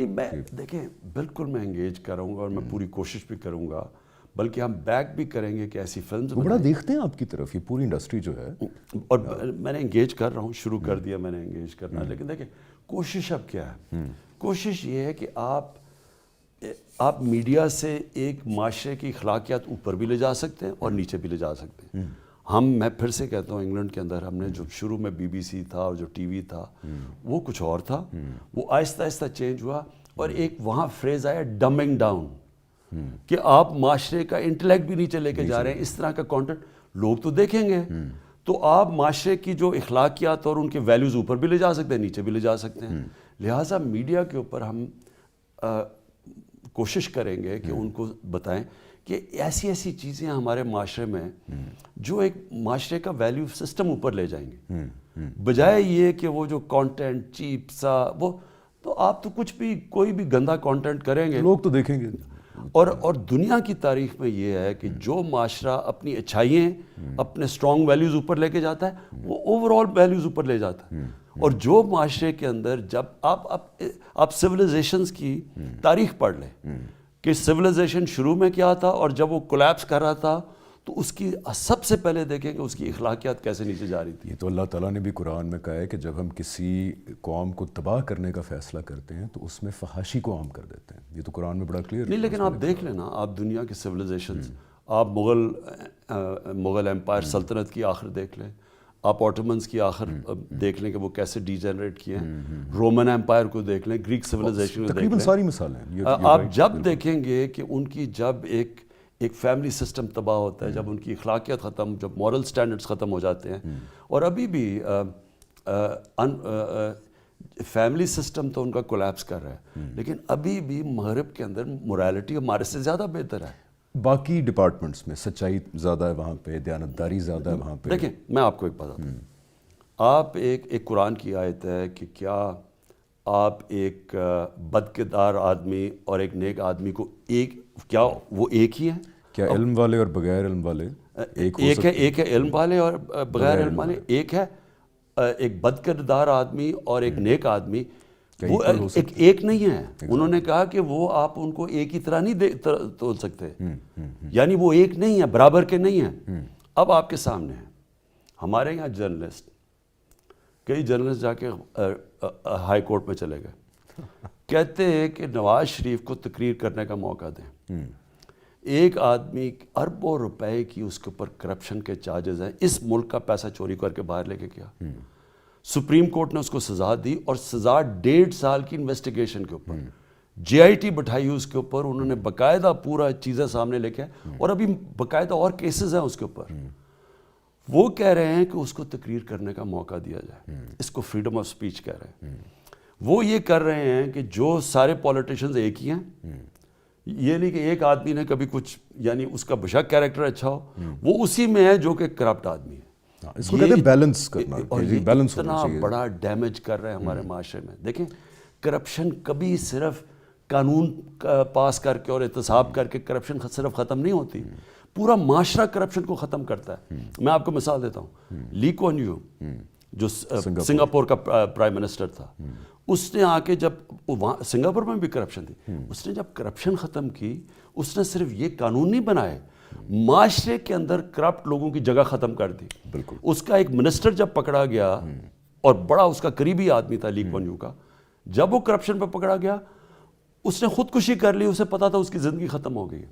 نہیں میں دیکھیں بالکل میں انگیج کروں گا اور میں پوری کوشش بھی کروں گا، بلکہ ہم بیک بھی کریں گے کہ ایسی فلمز وہ بڑا دیکھتے ہیں آپ کی طرف، یہ پوری انڈسٹری جو ہے. اور میں نے انگیج کر رہا ہوں، شروع کر دیا میں نے انگیج کرنا. لیکن دیکھیں کوشش اب کیا ہے، کوشش یہ ہے کہ آپ میڈیا سے ایک معاشرے کی اخلاقیات اوپر بھی لے جا سکتے ہیں اور نیچے بھی لے جا سکتے ہیں. میں پھر سے کہتا ہوں انگلینڈ کے اندر ہم نے جو شروع میں BBC تھا اور جو ٹی وی تھا وہ کچھ اور تھا، وہ آہستہ آہستہ چینج ہوا اور ایک وہاں فریز آیا ڈمنگ ڈاؤن، کہ آپ معاشرے کا انٹلیکٹ بھی نیچے لے کے جا رہے ہیں. اس طرح کا کانٹینٹ لوگ تو دیکھیں گے تو آپ معاشرے کی جو اخلاقیات اور ان کے ویلیوز اوپر بھی لے جا سکتے ہیں، نیچے بھی لے جا سکتے ہیں. لہٰذا میڈیا کے اوپر ہم کوشش کریں گے کہ ان کو بتائیں کہ ایسی ایسی چیزیں ہمارے معاشرے میں جو ایک معاشرے کا ویلیو سسٹم اوپر لے جائیں گے، بجائے یہ کہ وہ جو کانٹینٹ چیپ سا وہ تو آپ تو کچھ بھی کوئی بھی گندا کانٹینٹ کریں گے لوگ تو دیکھیں گے. اور دنیا کی تاریخ میں یہ ہے کہ جو معاشرہ اپنی اچھائییں اپنے اسٹرانگ ویلیوز اوپر لے کے جاتا ہے وہ اوور آل ویلیوز اوپر لے جاتا ہے. اور جو معاشرے کے اندر جب آپ سویلائزیشنز کی تاریخ پڑھ لیں کہ سویلائزیشن شروع میں کیا تھا اور جب وہ کولیپس کر رہا تھا تو اس کی سب سے پہلے دیکھیں کہ اس کی اخلاقیات کیسے نیچے جا رہی تھی. یہ تو اللہ تعالیٰ نے بھی قرآن میں کہا ہے کہ جب ہم کسی قوم کو تباہ کرنے کا فیصلہ کرتے ہیں تو اس میں فحاشی کو عام کر دیتے ہیں. یہ تو قرآن میں بڑا کلیئر. نہیں لیکن آپ دیکھ لیں نا، آپ دنیا کے سویلائزیشنز، آپ مغل امپائر سلطنت کی آخر دیکھ لیں، آپ آٹومنز کی آخر دیکھ لیں کہ وہ کیسے ڈی جنریٹ کیے ہیں، رومن امپائر کو دیکھ لیں، گریک سویلائزیشن کو دیکھ تقریباً لیں. ساری مثالیں آپ جب دیکھیں گے کہ ان کی جب ایک فیملی سسٹم تباہ ہوتا ہے، جب ان کی اخلاقیات ختم، جب مورل سٹینڈرڈز ختم ہو جاتے ہیں، اور ابھی بھی فیملی سسٹم تو ان کا کولیپس کر رہا ہے، لیکن ابھی بھی مغرب کے اندر مورالٹی ہمارے سے زیادہ بہتر ہے. باقی ڈپارٹمنٹس میں سچائی زیادہ ہے وہاں پہ، دیانتداری زیادہ ہے وہاں پہ. دیکھیں میں آپ کو ایک بتاتا ہوں، آپ ایک قرآن کی آیت ہے کہ کیا آپ ایک بدکردار آدمی اور ایک نیک آدمی کو کیا وہ ایک ہی ہیں؟ کیا علم والے اور بغیر علم والے ایک ہے علم والے اور بغیر علم والے، ایک ہے ایک بدکردار آدمی اور ایک نیک آدمی، وہ ایک نہیں ہے. انہوں نے کہا کہ وہ آپ ان کو ایک ہی طرح نہیں تول سکتے، یعنی وہ ایک نہیں ہے، برابر کے نہیں ہیں. اب آپ کے سامنے ہیں ہمارے یہاں جرنلسٹ، کئی جرنلسٹ جا کے ہائی کورٹ میں چلے گئے، کہتے ہیں کہ نواز شریف کو تقریر کرنے کا موقع دیں. ایک آدمی اربوں روپے کی اس کے اوپر کرپشن کے چارجز ہیں، اس ملک کا پیسہ چوری کر کے باہر لے کے کیا. سپریم کورٹ نے اس کو سزا دی اور سزا 1.5 سال کی انویسٹیگیشن کے اوپر، JIT بٹھائی اس کے اوپر، انہوں نے باقاعدہ پورا چیزیں سامنے لے کے، اور ابھی باقاعدہ اور کیسز ہیں اس کے اوپر. وہ کہہ رہے ہیں کہ اس کو تقریر کرنے کا موقع دیا جائے، اس کو فریڈم آف سپیچ کہہ رہے ہیں. وہ یہ کر رہے ہیں کہ جو سارے پولیٹیشنز ایک ہی ہیں، یہ نہیں کہ ایک آدمی نے کبھی کچھ یعنی اس کا بشک کیریکٹر اچھا ہو، وہ اسی میں ہے جو کہ کرپٹ آدمی ہے. اس کو کہتے ہیں بیلنس کرنا، اور یہ بیلنس ہونا اتنا چاہیے. بڑا ڈیمیج کر رہے ہیں ہمارے معاشرے میں. دیکھیں کرپشن کبھی صرف قانون پاس کر کے اور احتساب کر کے کرپشن صرف ختم نہیں ہوتی، پورا معاشرہ کرپشن کو ختم کرتا ہے. میں آپ کو مثال دیتا ہوں، لی کوان یو جو سنگاپور کا پرائم منسٹر تھا، اس نے آ کے جب وہاں سنگاپور میں بھی کرپشن تھی، اس نے جب کرپشن ختم کی، اس نے صرف یہ قانون نہیں بنائے، معاشرے کے اندر کرپٹ لوگوں کی جگہ ختم کر دی. بالکل. اس کا ایک منسٹر جب پکڑا گیا اور بڑا اس کا قریبی آدمی تھا لی کوان یو کا، جب وہ کرپشن پہ پکڑا گیا اس نے خودکشی کر لی، اسے پتا تھا اس کی زندگی ختم ہو گئی.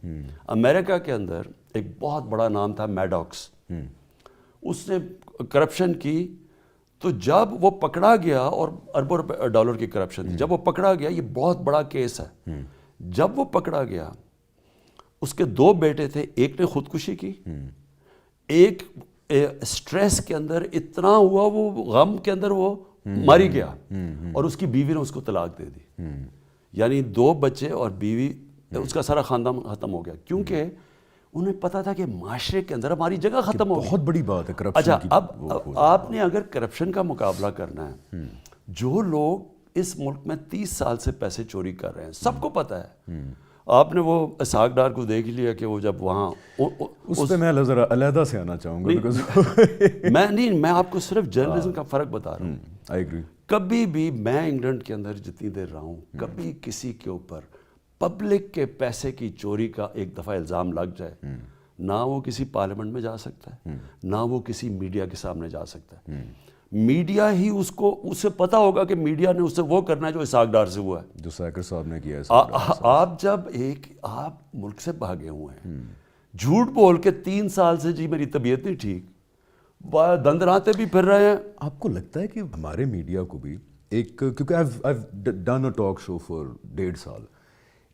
امریکہ کے اندر ایک بہت بڑا نام تھا میڈوکس، اس نے کرپشن کی، تو جب وہ پکڑا گیا، اور اربوں ڈالر کی کرپشن تھی، جب وہ پکڑا گیا، یہ بہت بڑا کیس ہے، جب وہ پکڑا گیا اس کے 2 بیٹے تھے، ایک نے خودکشی کی، ایک سٹریس کے اندر اتنا ہوا وہ غم کے اندر وہ ماری گیا، اور اس کی بیوی نے اس کو طلاق دے دی. یعنی 2 بچے اور بیوی، اس کا سارا خاندان ختم ہو گیا، کیونکہ انہیں پتا تھا کہ معاشرے کے اندر ہماری جگہ ختم ہو گئی. بہت بڑی بات ہے کرپشن اچھا کی. اب آپ نے اگر کرپشن کا مقابلہ کرنا ہے، جو لوگ اس ملک میں 30 سال سے پیسے چوری کر رہے ہیں، سب کو پتا ہے. آپ نے وہ اسحاق ڈار کو دیکھ لیا کہ وہ جب وہاں اس پہ میں ذرا علیحدہ سے آنا چاہوں گا. میں آپ کو صرف جرنلزم کا فرق بتا رہا ہوں. I agree. کبھی بھی میں انگلینڈ کے اندر جتنی دیر رہا ہوں کبھی کسی کے اوپر پبلک کے پیسے کی چوری کا ایک دفعہ الزام لگ جائے نہ وہ کسی پارلیمنٹ میں جا سکتا ہے نہ وہ کسی میڈیا کے سامنے جا سکتا ہے. میڈیا ہی اسے پتا ہوگا کہ میڈیا نے اسے وہ کرنا ہے جو اسحاق ڈار سے ہوا ہے, جو سیکر صاحب نے کیا ہے. آپ جب آپ ملک سے بھاگے ہوئے ہیں, جھوٹ بول کے 3 سال سے جی میری طبیعت نہیں ٹھیک, دندراتے بھی پھر رہے ہیں. آپ کو لگتا ہے کہ ہمارے میڈیا کو بھی ایک, کیونکہ I've done a talk show for 1.5 سال,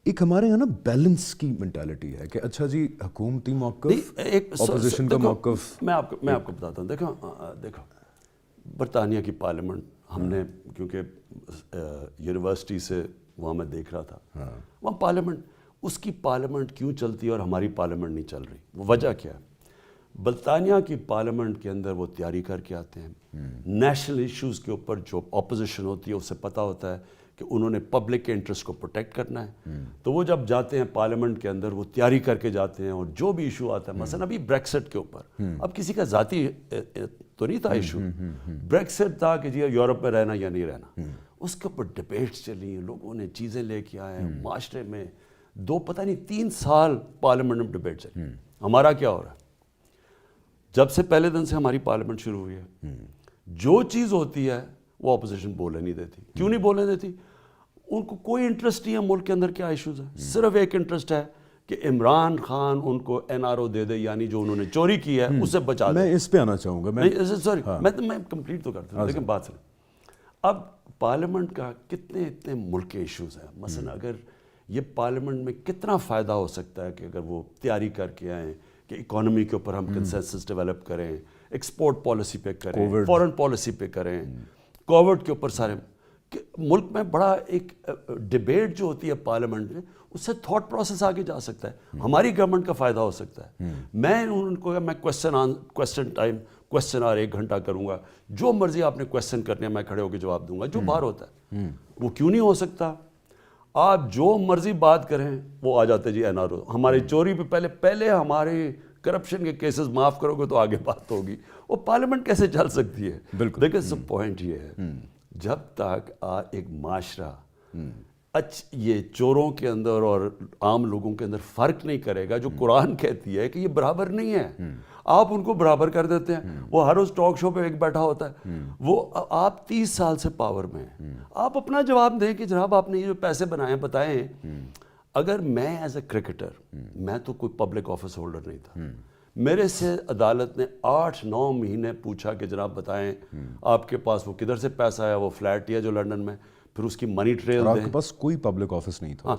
ایک ہمارے یہاں نا بیلنس کی مینٹالٹی ہے کہ اچھا جی حکومتی موقف, اپوزیشن کا موقف. میں آپ کو بتاتا ہوں. دیکھو برطانیہ کی پارلیمنٹ ہم نے, کیونکہ یونیورسٹی سے وہاں میں دیکھ رہا تھا, وہاں پارلیمنٹ, اس کی پارلیمنٹ کیوں چلتی ہے اور ہماری پارلیمنٹ نہیں چل رہی, وہ وجہ کیا ہے؟ برطانیہ کی پارلیمنٹ کے اندر وہ تیاری کر کے آتے ہیں, نیشنل ایشوز کے اوپر جو اپوزیشن ہوتی ہے اسے پتہ ہوتا ہے کہ انہوں نے پبلک کے انٹرسٹ کو پروٹیکٹ کرنا ہے, تو وہ جب جاتے ہیں پارلیمنٹ کے اندر وہ تیاری کر کے جاتے ہیں, اور جو بھی ایشو آتا ہے, مثلا ابھی بریکسٹ کے اوپر, اب کسی کا ذاتی تو نہیں تھا ایشو, بریکسٹ تھا کہ جی یورپ میں رہنا یا نہیں رہنا, اس کے اوپر ڈبیٹس چلی, لوگوں نے چیزیں لے کے آئے ہیں معاشرے میں, پتہ نہیں 3 سال پارلیمنٹ میں ڈبیٹ چلی. ہمارا کیا ہو رہا ہے؟ جب سے پہلے دن سے ہماری پارلیمنٹ شروع ہوئی ہے, جو چیز ہوتی ہے وہ اپوزیشن بولے نہیں دیتی. کیوں نہیں بولنے دیتی؟ ان کو کوئی انٹرسٹ نہیں ہے ملک کے اندر کیا ایشوز ہیں, صرف ایک انٹرسٹ ہے کہ عمران خان ان کو NRO دے دے, یعنی جو انہوں نے چوری کی ہے اسے بچا دے. میں اس پہ آنا چاہوں گا, سوری میں کمپلیٹ تو کرتا ہوں, لیکن بات سنیں. اب پارلیمنٹ کا اتنے ملک کے ایشوز ہیں, مثلا اگر یہ پارلیمنٹ میں کتنا فائدہ ہو سکتا ہے کہ اگر وہ تیاری کر کے آئیں کہ اکانومی کے اوپر ہم کنسنسس ڈیولپ کریں, ایکسپورٹ پالیسی پہ کریں, فورن پالیسی پہ کریں, کووڈ کے اوپر سارے ملک میں بڑا ایک ڈیبیٹ جو ہوتی ہے پارلیمنٹ میں, اس سے تھاٹ پروسیس آگے جا سکتا ہے, ہماری گورنمنٹ کا فائدہ ہو سکتا ہے. میں ان کو میں کویسچن ٹائم کویسچن آر 1 گھنٹہ کروں گا, جو مرضی آپ نے کویسچن کرنے میں کھڑے ہو کے جواب دوں گا, جو باہر ہوتا ہے وہ کیوں نہیں ہو سکتا؟ آپ جو مرضی بات کریں وہ آ جاتے جی NRO, ہماری چوری پہ پہلے ہمارے کرپشن کے کیسز معاف کرو گے تو آگے بات ہوگی. وہ پارلیمنٹ کیسے چل سکتی ہے؟ بالکل. دیکھیں سب پوائنٹ یہ ہے, جب تک ایک معاشرہ یہ چوروں کے اندر اور عام لوگوں کے اندر فرق نہیں کرے گا, جو قرآن کہتی ہے کہ یہ برابر نہیں ہے, آپ ان کو برابر کر دیتے ہیں. وہ ہر روز ٹاک شو پہ ایک بیٹھا ہوتا ہے, وہ آپ 30 سال سے پاور میں ہیں, آپ اپنا جواب دیں کہ جناب آپ نے یہ جو پیسے بنائے بتائیں. اگر میں ایز اے کرکٹر, میں تو کوئی پبلک آفس ہولڈر نہیں تھا, میرے سے عدالت نے 8-9 مہینے پوچھا کہ جناب بتائیں آپ کے پاس وہ کدھر سے پیسہ آیا, وہ فلیٹ لیا جو لنڈن میں, پھر اس کی منی ٹریل دیں. آپ کے پاس کوئی پبلک آفس نہیں تھا؟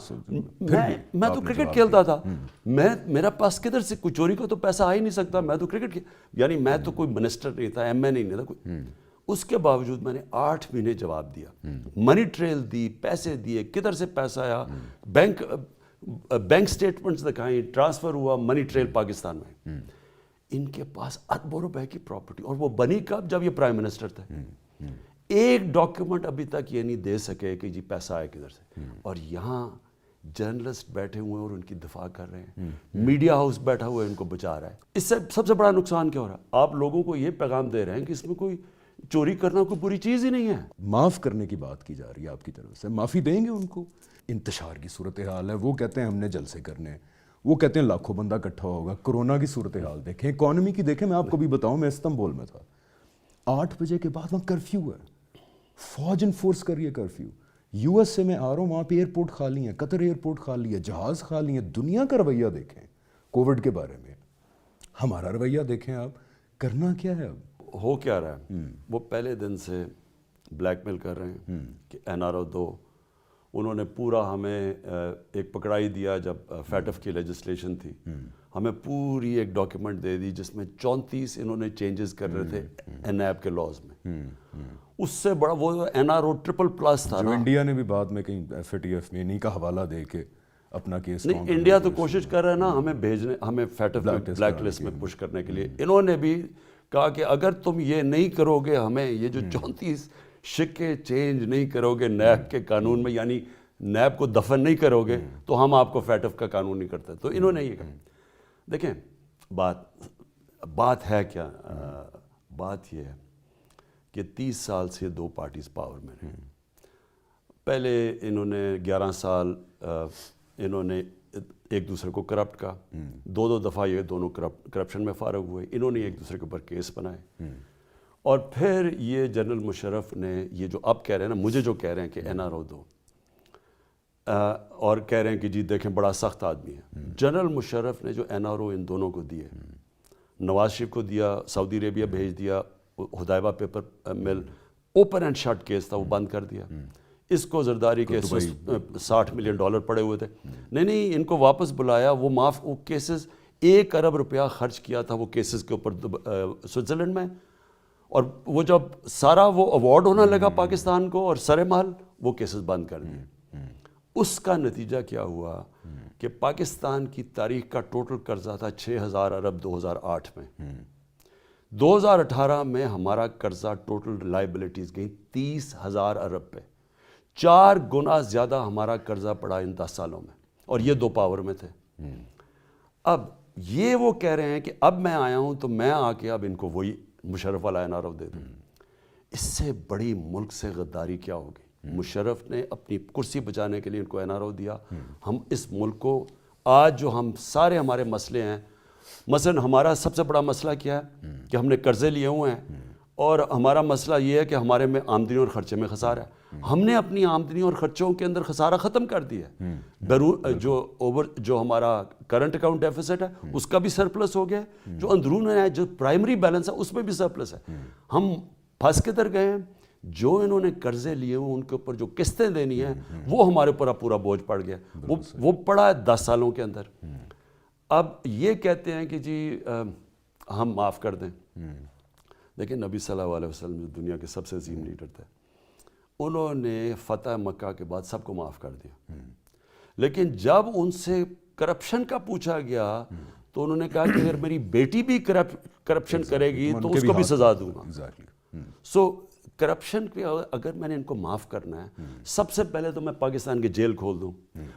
میں تو کرکٹ کھیلتا تھا, میرا پاس کدھر سے, کوئی چوری کا تو پیسہ آ ہی نہیں سکتا, میں تو کرکٹ, یعنی میں تو کوئی منسٹر نہیں تھا, MA نہیں تھا کوئی. اس کے باوجود میں نے 8 مہینے جواب دیا, منی ٹریل دی, پیسے دیے, کدھر سے پیسہ آیا, بینک سٹیٹمنٹس دکھائیں, ٹرانسفر ہوا, منی ٹریل پاکستان میں. ان کے پاس اربوں روپے کی پراپرٹی, اور وہ بنی کب؟ جب یہ پرائم منسٹر تھے. ایک ڈاکیومنٹ ابھی تک یہ نہیں دے سکے کہ جی پیسہ آئے کدھر سے. اور یہاں جرنلسٹ بیٹھے ہوئے ہیں اور ان کی دفاع کر رہے ہیں, میڈیا ہاؤس بیٹھا ہوا ہے ان کو بچا رہا ہے. اس سے سب سے بڑا نقصان کیا ہو رہا ہے؟ آپ لوگوں کو یہ پیغام دے رہے ہیں کہ اس میں کوئی چوری کرنا کوئی بری چیز ہی نہیں ہے. معاف کرنے کی بات کی جا رہی ہے آپ کی طرف سے, معافی دیں گے ان کو؟ انتشار کی صورتحال ہے, وہ کہتے ہیں ہم نے جلسے کرنے ہیں, وہ کہتے ہیں لاکھوں بندہ اکٹھا ہوگا. کورونا کی صورتحال دیکھیں, اکانومی کی دیکھیں. میں آپ کو بھی بتاؤں, میں استنبول میں تھا, 8 بجے کے بعد وہاں کرفیو ہے, فوج انفورس کر رہی ہے کرفیو. US سے میں آ رہا ہوں, وہاں پہ ایئرپورٹ خالی ہیں, قطر ایئرپورٹ خالی ہے, جہاز خالی ہیں. دنیا کا رویہ دیکھیں کووڈ کے بارے میں, ہمارا رویہ دیکھیں. آپ کرنا کیا ہے؟ اب ہو کیا رہا ہے؟ وہ پہلے دن سے بلیک میل کر رہے ہیں کہ NRO دو. انہوں نے پورا ہمیں ایک پکڑائی دیا جب فیٹف کی لیجسلیشن تھی, ہمیں پوری ایک ڈاکیومنٹ دے دی جس میں 34 انہوں نے چینجز کر رہے تھے NAB کے لاز میں. اس سے بڑا وہ NRO ++ تھا, جو انڈیا نے بھی بعد میں کہیں FATF میں انہی کا حوالہ دے کے اپنا کیس. نہیں, انڈیا تو کوشش کر رہا ہے نا ہمیں بھیجنے, ہمیں فیٹف بلیک لسٹ میں پش کرنے کے لیے. انہوں نے بھی کہا کہ اگر تم یہ نہیں کرو گے, ہمیں یہ جو 34 شکے چینج نہیں کرو گے NAB کے قانون میں, یعنی NAB کو دفن نہیں کرو گے, تو ہم آپ کو فیٹف کا قانون نہیں کرتے. تو انہوں نے یہ کہا. دیکھیں بات ہے کیا, بات یہ ہے کہ 30 سال سے 2 پارٹیز پاور میں رہیں. پہلے انہوں نے 11 سال انہوں نے ایک دوسرے کو کرپٹ کہا, 2 دفعہ یہ دونوں کرپشن میں فارغ ہوئے, انہوں نے ایک دوسرے کے اوپر کیس بنائے. اور پھر یہ جنرل مشرف نے یہ جو اب کہہ رہے ہیں نا, مجھے جو کہہ رہے ہیں کہ NRO دو, اور کہہ رہے ہیں کہ جی دیکھیں بڑا سخت آدمی ہے. جنرل مشرف نے جو NRO ان دونوں کو دیے, نواز شریف کو دیا, سعودی عربیہ بھیج دیا, حدیبہ پیپر مل اوپن اینڈ شٹ کیس تھا وہ بند کر دیا. اس کو زرداری کے $60 ملین پڑے ہوئے تھے, نہیں ان کو واپس بلایا, وہ کیسز $1 ارب خرچ کیا تھا وہ کیسز کے اوپر سوئٹزرلینڈ میں, اور وہ جب سارا وہ ایوارڈ ہونا لگا پاکستان کو اور سر محل, وہ کیسز بند کر دیے. اس کا نتیجہ کیا ہوا کہ پاکستان کی تاریخ کا ٹوٹل قرضہ تھا 6,000 ارب 2008 میں. 2018 میں ہمارا قرضہ ٹوٹل لائبلٹیز گئی 30,000 ارب پہ, 4 گنا زیادہ ہمارا قرضہ پڑا ان 10 سالوں میں, اور یہ 2 پاور میں تھے. اب یہ وہ کہہ رہے ہیں کہ اب میں آیا ہوں تو میں آ کے اب ان کو وہی مشرف والا NRO دے دوں. اس سے بڑی ملک سے غداری کیا ہوگی؟ مشرف نے اپنی کرسی بچانے کے لیے ان کو NRO دیا. ہم اس ملک کو آج جو ہم سارے ہمارے مسئلے ہیں, مثلا ہمارا سب سے بڑا مسئلہ کیا ہے کہ ہم نے قرضے لیے ہوئے ہیں, اور ہمارا مسئلہ یہ ہے کہ ہمارے میں آمدنی اور خرچے میں خسارہ ہے. ہم نے اپنی آمدنی اور خرچوں کے اندر خسارہ ختم کر دیا ہے. جو ہمارا کرنٹ اکاؤنٹ ڈیفیسٹ ہے اس کا بھی سرپلس ہو گیا ہے, جو اندرون ہے جو پرائمری بیلنس ہے اس میں بھی سرپلس ہے. ہم پھنس کے در گئے ہیں. جو انہوں نے قرضے لیے ہوئے ان کے اوپر جو قسطیں دینی ہیں وہ ہمارے اوپر پورا بوجھ پڑ گیا, وہ پڑا ہے 10 سالوں کے اندر. اب یہ کہتے ہیں کہ جی ہم معاف کر دیں. لیکن نبی صلی اللہ علیہ وسلم جو دنیا کے سب سے عظیم لیڈر تھے, انہوں نے فتح مکہ کے بعد سب کو معاف کر دیا. لیکن جب ان سے کرپشن کا پوچھا گیا تو انہوں نے کہا کہ اگر میری بیٹی بھی کرپشن کرے گی تو اس کو بھی سزا دوں گا. سو کرپشن کے اگر میں نے ان کو معاف کرنا ہے, سب سے پہلے تو میں پاکستان کی جیل کھول دوں.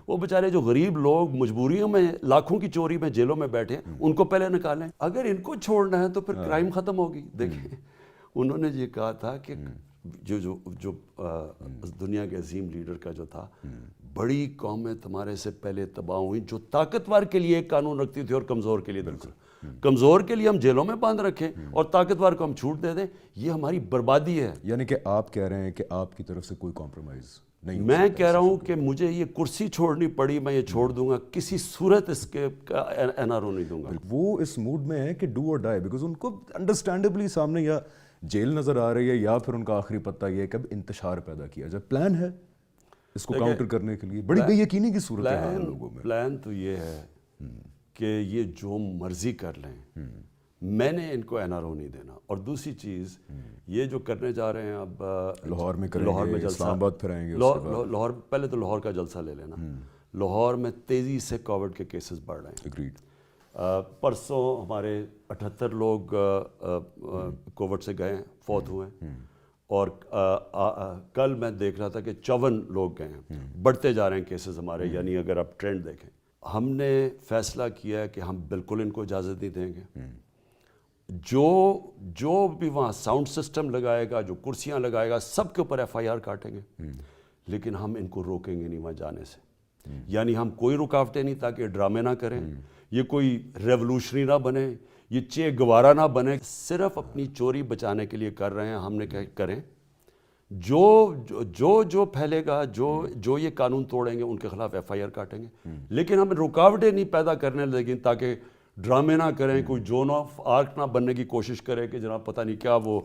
وہ بیچارے جو غریب لوگ مجبوریوں میں لاکھوں کی چوری میں جیلوں میں بیٹھے ہیں ان کو پہلے نکالیں. اگر ان کو چھوڑنا ہے تو پھر کرائم ختم ہوگی. دیکھیں انہوں نے یہ کہا تھا کہ جو دنیا کے عظیم لیڈر کا جو تھا, بڑی قومیں تمہارے سے پہلے تباہ ہوئیں جو طاقتور کے لیے ایک قانون رکھتی تھی اور کمزور کے لیے دوسرا. کمزور کے لیے ہم جیلوں میں باندھ رکھیں اور طاقتور کو ہم چھوٹ دے دیں, یہ ہماری بربادی ہے. یعنی کہ آپ کہہ رہے ہیں کہ آپ کی طرف سے کوئی کمپرومائز نہیں؟ میں کہہ رہا ہوں کہ مجھے یہ کرسی چھوڑنی پڑی, میں یہ چھوڑ دوں گا, کسی صورت اس کے NRO نہیں دوں گا. وہ اس موڈ میں ہے کہ ڈو اور ڈائی, بیکاز ان کو انڈرسٹینڈبلی سامنے یا جیل نظر آ رہی ہے یا پھر ان کا آخری پتہ یہ ہے کہ اب انتشار پیدا کیا جائے. پلان ہے اس کو کاؤنٹر کرنے کے لیے؟ بڑی بے یقینی کی صورت ہے لوگوں میں. پلان تو یہ ہے کہ یہ جو مرضی کر لیں, میں نے ان کو NRO نہیں دینا. اور دوسری چیز یہ جو کرنے جا رہے ہیں اب لاہور میں کریں گے, اسلام آباد پھر آئیں گے, لاہور پہلے تو لاہور کا جلسہ لے لینا. لاہور میں تیزی سے کووڈ کے کیسز بڑھ رہے ہیں. اگریڈ. پرسوں ہمارے 78 لوگ کووڈ سے گئے ہیں, فوت ہوئے ہیں, اور کل میں دیکھ رہا تھا کہ 54 لوگ گئے ہیں. بڑھتے جا رہے ہیں کیسز ہمارے, یعنی اگر آپ ٹرینڈ دیکھیں. ہم نے فیصلہ کیا ہے کہ ہم بالکل ان کو اجازت نہیں دیں گے. جو بھی وہاں ساؤنڈ سسٹم لگائے گا, جو کرسیاں لگائے گا, سب کے اوپر FIR کاٹیں گے. لیکن ہم ان کو روکیں گے نہیں وہاں جانے سے. یعنی ہم کوئی رکاوٹیں نہیں, تاکہ ڈرامے نہ کریں, یہ کوئی ریولوشنری نہ بنے, یہ چے گوارا نہ بنے. صرف اپنی چوری بچانے کے لیے کر رہے ہیں. ہم نے کہا کریں, جو پھیلے گا, جو یہ قانون توڑیں گے ان کے خلاف FIR کاٹیں گے. لیکن ہم رکاوٹیں نہیں پیدا کرنے لگیں تاکہ ڈرامے نہ کریں, کوئی جون آف آرک نہ بننے کی کوشش کرے کہ جناب پتہ نہیں کیا وہ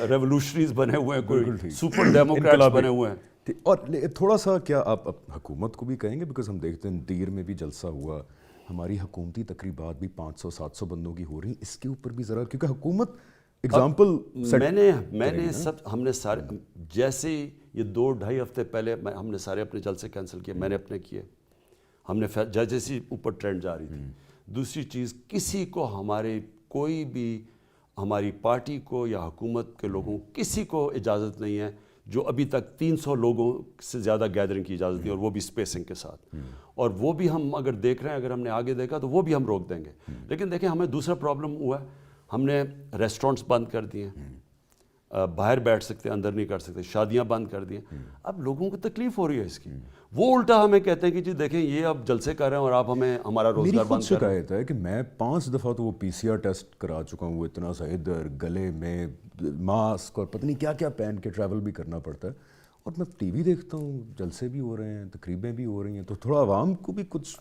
ریولوشنریز بنے ہوئے ہیں, کوئی سپر ڈیموکریٹس بنے ہوئے ہیں. اور تھوڑا سا کیا آپ حکومت کو بھی کہیں گے, بیکاز ہم دیکھتے ہیں دیر میں بھی جلسہ ہوا, ہماری حکومتی تقریبات بھی 500-700 بندوں کی ہو رہی ہیں, اس کے اوپر بھی ذرا, کیونکہ حکومت ایگزامپل میں نے ہم نے سارے, جیسے یہ 2-2.5 ہفتے پہلے ہم نے سارے اپنے جلسے کینسل کیے, میں نے اپنے کیے. ہم نے جیسی اوپر ٹرینڈ جا رہی تھی. دوسری چیز, کسی کو ہمارے کوئی بھی ہماری پارٹی کو یا حکومت کے لوگوں کسی کو اجازت نہیں ہے جو ابھی تک 300 لوگوں سے زیادہ گیدرنگ کی اجازت دی, اور وہ بھی اسپیسنگ کے ساتھ. اور وہ بھی ہم اگر دیکھ رہے ہیں, اگر ہم نے آگے دیکھا تو وہ بھی ہم روک دیں گے. لیکن دیکھیں ہمیں دوسرا پرابلم ہوا ہے, ہم نے ریسٹورنٹس بند کر دیے ہیں. باہر بیٹھ سکتے ہیں, اندر نہیں کر سکتے, شادیاں بند کر دی ہیں. اب لوگوں کو تکلیف ہو رہی ہے اس کی. وہ الٹا ہمیں کہتے ہیں کہ جی دیکھیں یہ آپ جلسے کر رہے ہیں اور آپ ہمیں ہمارا میری روزگار خود بند کر رہے ہیں. شکایت ہے کہ میں 5 دفعہ تو وہ PCR ٹیسٹ کرا چکا ہوں, وہ اتنا سا ادھر گلے میں ماسک اور پتہ نہیں کیا کیا پہن کے ٹریول بھی کرنا پڑتا ہے, اور میں ٹی وی دیکھتا ہوں, جلسے بھی ہو رہے ہیں, تقریبیں بھی ہو رہی ہیں, تو تھوڑا عوام کو بھی کچھ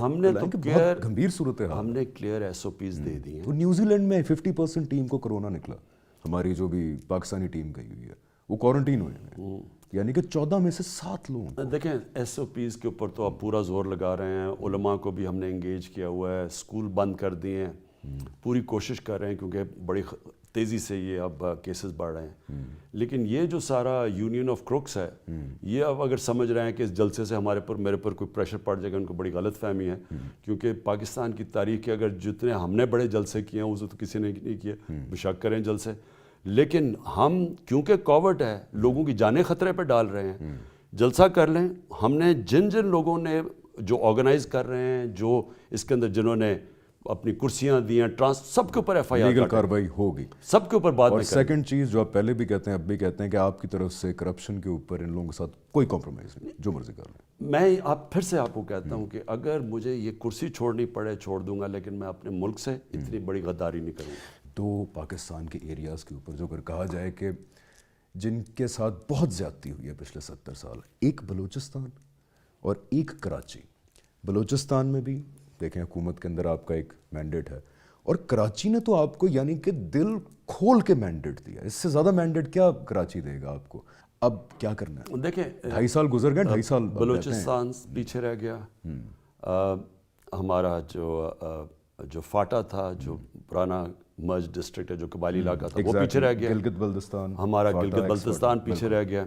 ہم نے تو بہت گمبھیر صورت ہے. ہم نے کلیئر SOPs دے دی ہیں. تو نیوزی لینڈ میں 50% ٹیم کو کرونا نکلا, ہماری جو بھی پاکستانی ٹیم گئی ہوئی ہے وہ کوارنٹین ہوئے ہیں, یعنی کہ 14 میں سے 7 لوگ. دیکھیں SOPs کے اوپر تو آپ پورا زور لگا رہے ہیں, علماء کو بھی ہم نے انگیج کیا ہوا ہے, اسکول بند کر دیے ہیں, پوری کوشش کر رہے ہیں کیونکہ بڑی تیزی سے یہ اب کیسز بڑھ رہے ہیں. لیکن یہ جو سارا یونین آف کروکس ہے, یہ اب اگر سمجھ رہے ہیں کہ اس جلسے سے میرے پر کوئی پریشر پڑ جائے گا, ان کو بڑی غلط فہمی ہے. کیونکہ پاکستان کی تاریخ کے اگر جتنے ہم نے بڑے جلسے کیے ہیں اسے تو کسی نے نہیں کیے, بشک کریں جلسے. لیکن ہم کیونکہ کووڈ ہے, لوگوں کی جانیں خطرے پہ ڈال رہے ہیں, جلسہ کر لیں. ہم نے جن لوگوں نے جو آرگنائز کر رہے ہیں, جو اس کے اندر جنہوں نے اپنی کرسیاں دی ہیں, سب کے اوپر FIR لیگل کارروائی ہوگی, سب کے اوپر. بعد اور میں سیکنڈ چیز جو آپ پہلے بھی کہتے ہیں اب بھی کہتے ہیں کہ آپ کی طرف سے کرپشن کے اوپر ان لوگوں کے ساتھ کوئی کمپرومائز نہیں, جو مرضی کر لیں. میں پھر سے آپ کو کہتا ہوں کہ اگر مجھے یہ کرسی چھوڑنی پڑے چھوڑ دوں گا, لیکن میں اپنے ملک سے اتنی بڑی غداری نہیں کروں گا. تو پاکستان کے ایریاز کے اوپر جو اگر کہا جائے کہ جن کے ساتھ بہت زیادتی ہوئی ہے پچھلے 70 سال, ایک بلوچستان اور ایک کراچی. بلوچستان میں بھی دیکھیں حکومت کے اندر آپ کا ایک مینڈیٹ ہے, اور کراچی نے تو آپ کو یعنی کہ دل کھول کے مینڈیٹ دیا. اس سے زیادہ مینڈیٹ کیا کراچی دے گا آپ کو؟ اب کیا کرنا ہے؟ دیکھیں 2.5 سال گزر گئے, 2.5 سال بلوچستان پیچھے رہ گیا. ہمارا جو فاٹا تھا, جو پرانا مرج ڈسٹرکٹ ہے, جو قبائلی علاقہ تھا, وہ پیچھے رہ گیا. گلگت بلتستان, ہمارا گلگت بلتستان پیچھے رہ گیا.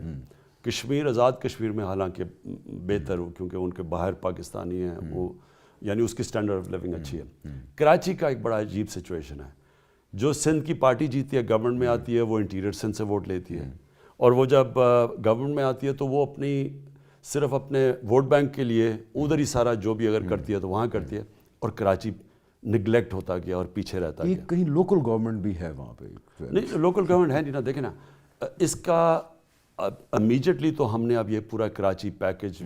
کشمیر, آزاد کشمیر میں حالانکہ بہتر ہو کیونکہ ان کے باہر پاکستانی ہیں, وہ یعنی اس کی سٹینڈرڈ آف لیونگ اچھی ہے. کراچی کا ایک بڑا عجیب سچویشن ہے. جو سندھ کی پارٹی جیتی ہے, گورنمنٹ میں آتی ہے, وہ انٹیریئر سندھ سے ووٹ لیتی ہے, اور وہ جب گورنمنٹ میں آتی ہے تو وہ اپنی صرف اپنے ووٹ بینک کے لیے ادھر ہی سارا جو بھی اگر کرتی ہے تو وہاں کرتی ہے, اور کراچی نگلیکٹ ہوتا گیا اور پیچھے رہتا گیا. کہیں لوکل گورنمنٹ بھی ہے وہاں پہ؟ نہیں, لوکل گورنمنٹ ہے نہیں نا. دیکھیں نا, اس کا امیجیٹلی تو ہم نے اب یہ پورا کراچی پیکج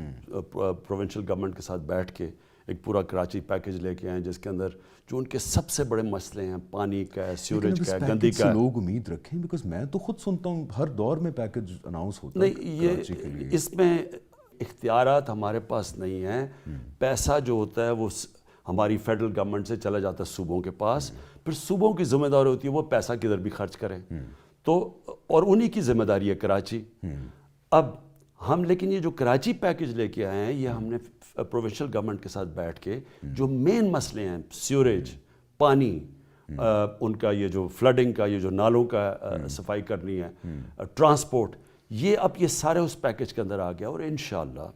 پروونشل گورنمنٹ کے ساتھ بیٹھ کے ایک پورا کراچی پیکج لے کے آئے, جس کے اندر جو ان کے سب سے بڑے مسئلے ہیں, پانی کا ہے, سیوریج کا ہے, گندی کا ہے. لوگ امید رکھیں, بیکاز میں تو خود سنتا ہوں ہر دور میں پیکج اناؤنس ہوتا ہے. نہیں, یہ اس میں اختیارات ہمارے پاس نہیں ہیں. پیسہ جو ہوتا ہے وہ ہماری فیڈرل گورنمنٹ سے چلا جاتا ہے صوبوں کے پاس, پھر صوبوں کی ذمہ داری ہوتی ہے وہ پیسہ کدھر بھی خرچ کریں, تو اور انہی کی ذمہ داری ہے کراچی. اب ہم لیکن یہ جو کراچی پیکج لے کے آئے ہیں, یہ ہم نے پروونشل گورنمنٹ کے ساتھ بیٹھ کے جو مین مسئلے ہیں, سیوریج, پانی, ان کا یہ جو فلڈنگ کا, یہ جو نالوں کا صفائی کرنی ہے, ٹرانسپورٹ, یہ اب یہ سارے اس پیکج کے اندر آ گیا. اور انشاءاللہ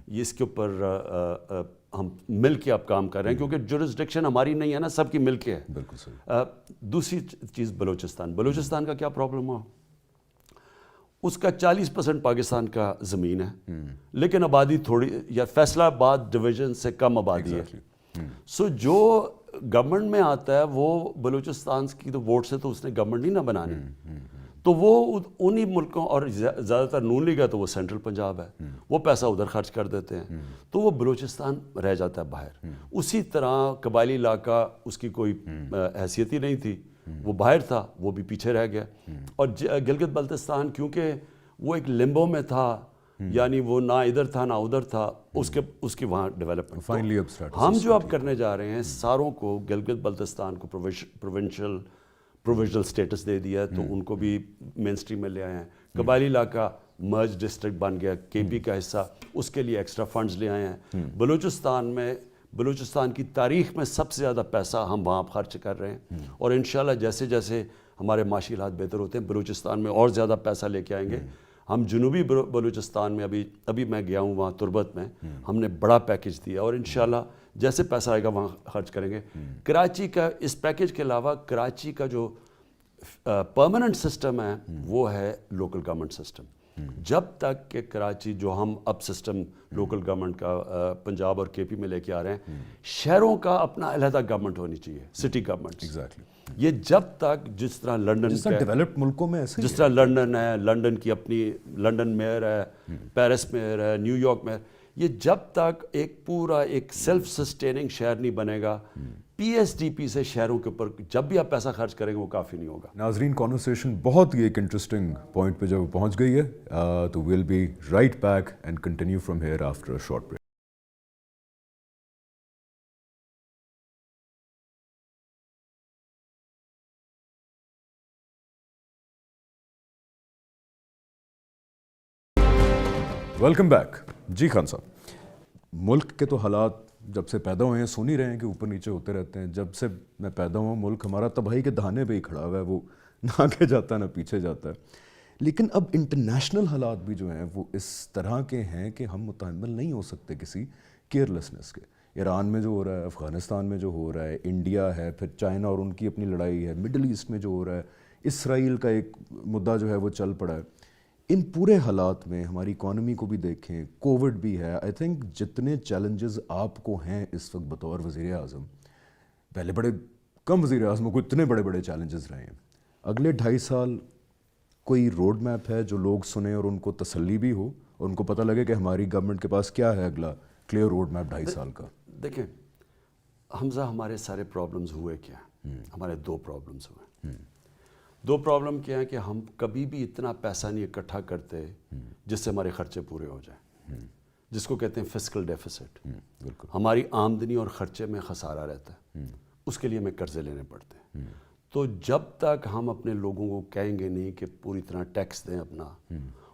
یہ اس کے اوپر ہم مل کے اب کام کر رہے ہیں, کیونکہ جورسڈکشن ہماری نہیں ہے نا, سب کی مل کے ہے. بالکل صحیح. دوسری چیز بلوچستان کا کیا پرابلم ہوا, اس کا 40% پاکستان کا زمین ہے, لیکن آبادی تھوڑی, یا فیصلہ آباد ڈویژن سے کم آبادی ہے. سو جو گورنمنٹ میں آتا ہے وہ بلوچستان کی تو ووٹ سے تو اس نے گورنمنٹ نہیں نہ بنانی, تو وہ انہی ملکوں, اور زیادہ تر نون لیگ ہے تو وہ سینٹرل پنجاب ہے, وہ پیسہ ادھر خرچ کر دیتے ہیں, تو وہ بلوچستان رہ جاتا ہے باہر. اسی طرح قبائلی علاقہ, اس کی کوئی حیثیت ہی نہیں تھی, وہ باہر تھا, وہ بھی پیچھے رہ گیا. اور گلگت بلتستان کیونکہ وہ ایک لمبو میں تھا, یعنی وہ نہ ادھر تھا نہ ادھر تھا, اس کی وہاں ڈیولپمنٹ. ہم جو اب کرنے جا رہے ہیں, ساروں کو گلگت بلتستان کو پروویژنل سٹیٹس دے دیا ہے, تو ان کو بھی مین سٹریم میں لے آئے ہیں. قبائلی علاقہ مرج ڈسٹرکٹ بن گیا, KP کا حصہ, اس کے لیے ایکسٹرا فنڈز لے آئے ہیں. بلوچستان کی تاریخ میں سب سے زیادہ پیسہ ہم وہاں خرچ کر رہے ہیں, اور انشاءاللہ جیسے جیسے ہمارے معاشی حالات بہتر ہوتے ہیں, بلوچستان میں اور زیادہ پیسہ لے کے آئیں گے. ہم جنوبی بلوچستان میں ابھی میں گیا ہوں وہاں تربت میں, ہم نے بڑا پیکج دیا, اور انشاءاللہ جیسے پیسہ آئے گا وہاں خرچ کریں گے. کراچی کا اس پیکج کے علاوہ کراچی کا جو پرماننٹ سسٹم ہے وہ ہے لوکل گورنمنٹ سسٹم. جب تک کہ کراچی جو ہم اب سسٹم لوکل گورنمنٹ کا پنجاب اور KP میں لے کے آ رہے ہیں, شہروں کا اپنا علیحدہ گورنمنٹ ہونی چاہیے, سٹی گورنمنٹ. یہ جب تک جس طرح لنڈن جس طرح ڈیولپڈ ملکوں میں ایسے جس طرح لنڈن ہے، لنڈن کی اپنی لنڈن میئر ہے، پیرس میئر ہے، نیو یارک میئر، یہ جب تک ایک پورا ایک سیلف سسٹیننگ شہر نہیں بنے گا، پی ایس ڈی پی سے شہروں کے اوپر جب بھی آپ پیسہ خرچ کریں گے وہ کافی نہیں ہوگا. ناظرین کانورسیشن بہت ہی ایک انٹرسٹنگ پوائنٹ پہ جب پہنچ گئی ہے تو we'll be right back and continue from here after a short break. Welcome back. جی خان صاحب، ملک کے تو حالات جب سے پیدا ہوئے ہیں سن ہی رہے ہیں کہ اوپر نیچے ہوتے رہتے ہیں. جب سے میں پیدا ہوا ملک ہمارا تباہی کے دہانے پہ ہی کھڑا ہوا ہے، وہ نہ آگے جاتا ہے نہ پیچھے جاتا ہے. لیکن اب انٹرنیشنل حالات بھی جو ہیں وہ اس طرح کے ہیں کہ ہم متحمل نہیں ہو سکتے کسی کیئرلیسنس کے. ایران میں جو ہو رہا ہے، افغانستان میں جو ہو رہا ہے، انڈیا ہے، پھر چائنا اور ان کی اپنی لڑائی ہے، مڈل ایسٹ میں جو ہو رہا ہے، اسرائیل کا ایک مدعا جو ہے وہ چل پڑا ہے. ان پورے حالات میں ہماری اکانومی کو بھی دیکھیں، کووڈ بھی ہے. آئی تھنک جتنے چیلنجز آپ کو ہیں اس وقت بطور وزیر اعظم، پہلے بڑے کم وزیر اعظموں کو اتنے بڑے بڑے چیلنجز رہے ہیں. اگلے 2.5 سال کوئی روڈ میپ ہے جو لوگ سنیں اور ان کو تسلی بھی ہو اور ان کو پتہ لگے کہ ہماری گورنمنٹ کے پاس کیا ہے اگلا کلیئر روڈ میپ 2.5 سال کا؟ دیکھیں حمزہ، ہمارے سارے پرابلمز ہوئے کیا ہیں؟ ہمارے 2 پرابلمز ہوئے. 2 پرابلم کیا ہیں کہ ہم کبھی بھی اتنا پیسہ نہیں اکٹھا کرتے جس سے ہمارے خرچے پورے ہو جائیں، جس کو کہتے ہیں فسکل ڈیفیسٹ. ہماری آمدنی اور خرچے میں خسارہ رہتا ہے، اس کے لیے ہمیں قرضے لینے پڑتے ہیں. تو جب تک ہم اپنے لوگوں کو کہیں گے نہیں کہ پوری طرح ٹیکس دیں اپنا،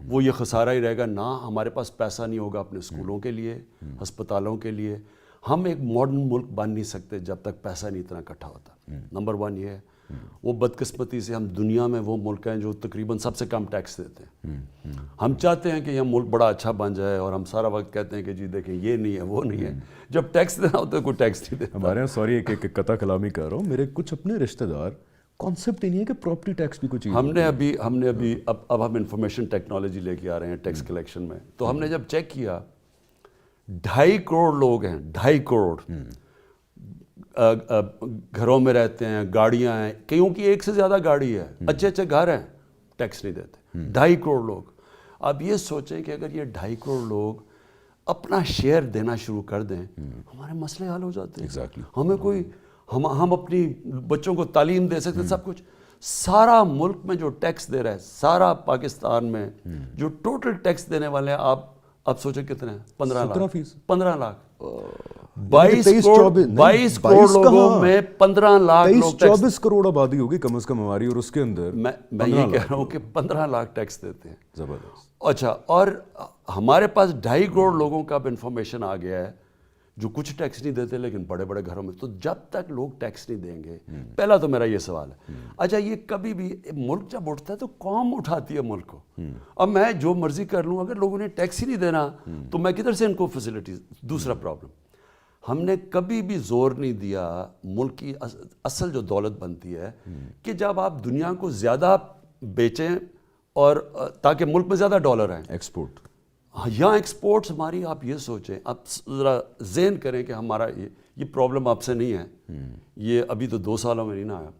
وہ یہ خسارہ ہی رہے گا. نہ ہمارے پاس پیسہ نہیں ہوگا اپنے اسکولوں کے لیے، ہسپتالوں کے لیے. ہم ایک ماڈرن ملک بن نہیں سکتے جب تک پیسہ نہیں اتنا اکٹھا ہوتا. نمبر 1 یہ ہے. وہ بدقسمتی سے ہم دنیا میں وہ ملک ہیں جو تقریباً سب سے کم ٹیکس دیتے ہیں. ہم چاہتے ہیں کہ یہ ملک بڑا اچھا بن جائے اور ہم سارا وقت کہتے ہیں کہ جی دیکھیں یہ نہیں ہے وہ نہیں ہے. جب ٹیکس دینا ہوتا ہے کوئی ٹیکس نہیں دیتا. ہمارے یہاں سوری ایک قطع کلامی کر رہا ہوں، میرے کچھ اپنے رشتہ دار کانسیپٹ ہی نہیں ہے کہ پراپرٹی ٹیکس بھی کوئی چیز. ہم نے ابھی اب ہم انفارمیشن ٹیکنالوجی لے کے آ رہے ہیں ٹیکس کلیکشن میں. تو ہم نے جب چیک کیا 2.5 کروڑ لوگ ہیں، 2.5 کروڑ گھروں میں رہتے ہیں، گاڑیاں ہیں، کئیوں کی 1 سے زیادہ گاڑی ہے، اچھے اچھے گھر ہیں، ٹیکس نہیں دیتے. 2.5 کروڑ لوگ. اب یہ سوچیں کہ اگر یہ 2.5 کروڑ لوگ اپنا شیئر دینا شروع کر دیں، ہمارے مسئلے حل ہو جاتے ہیں. ہمیں کوئی ہم اپنی بچوں کو تعلیم دے سکتے. سب کچھ سارا ملک میں جو ٹیکس دے رہا ہے، سارا پاکستان میں جو ٹوٹل ٹیکس دینے والے ہیں، آپ سوچیں کتنے ہیں؟ 15 لاکھ. 15 لاکھ. 22 کروڑ لوگوں میں 15 لاکھ لوگ 24 کروڑ آبادی ہوگی کم از کم ہماری، اور اس کے اندر میں یہ کہہ رہا ہوں کہ 15 لاکھ ٹیکس دیتے ہیں. زبردست. اچھا، اور ہمارے پاس 2.5 کروڑ لوگوں کا اب انفارمیشن آ گیا ہے جو کچھ ٹیکس نہیں دیتے لیکن بڑے بڑے گھروں میں. تو جب تک لوگ ٹیکس نہیں دیں گے، پہلا تو میرا یہ سوال ہے. اچھا، یہ کبھی بھی ملک جب اٹھتا ہے تو قوم اٹھاتی ہے ملک کو. اب میں جو مرضی کر لوں، اگر لوگوں نے ٹیکس ہی نہیں دینا تو میں کدھر سے ان کو فیسلٹیز. دوسرا پرابلم، ہم نے کبھی بھی زور نہیں دیا. ملک کی اصل جو دولت بنتی ہے کہ جب آپ دنیا کو زیادہ بیچیں اور تاکہ ملک میں زیادہ ڈالر آئیں. ایکسپورٹ. یہاں ایکسپورٹس ہماری، آپ یہ سوچیں، آپ ذرا ذہن کریں کہ ہمارا یہ پرابلم آپ سے نہیں ہے، یہ ابھی تو 2 سالوں میں نہیں نہ آیا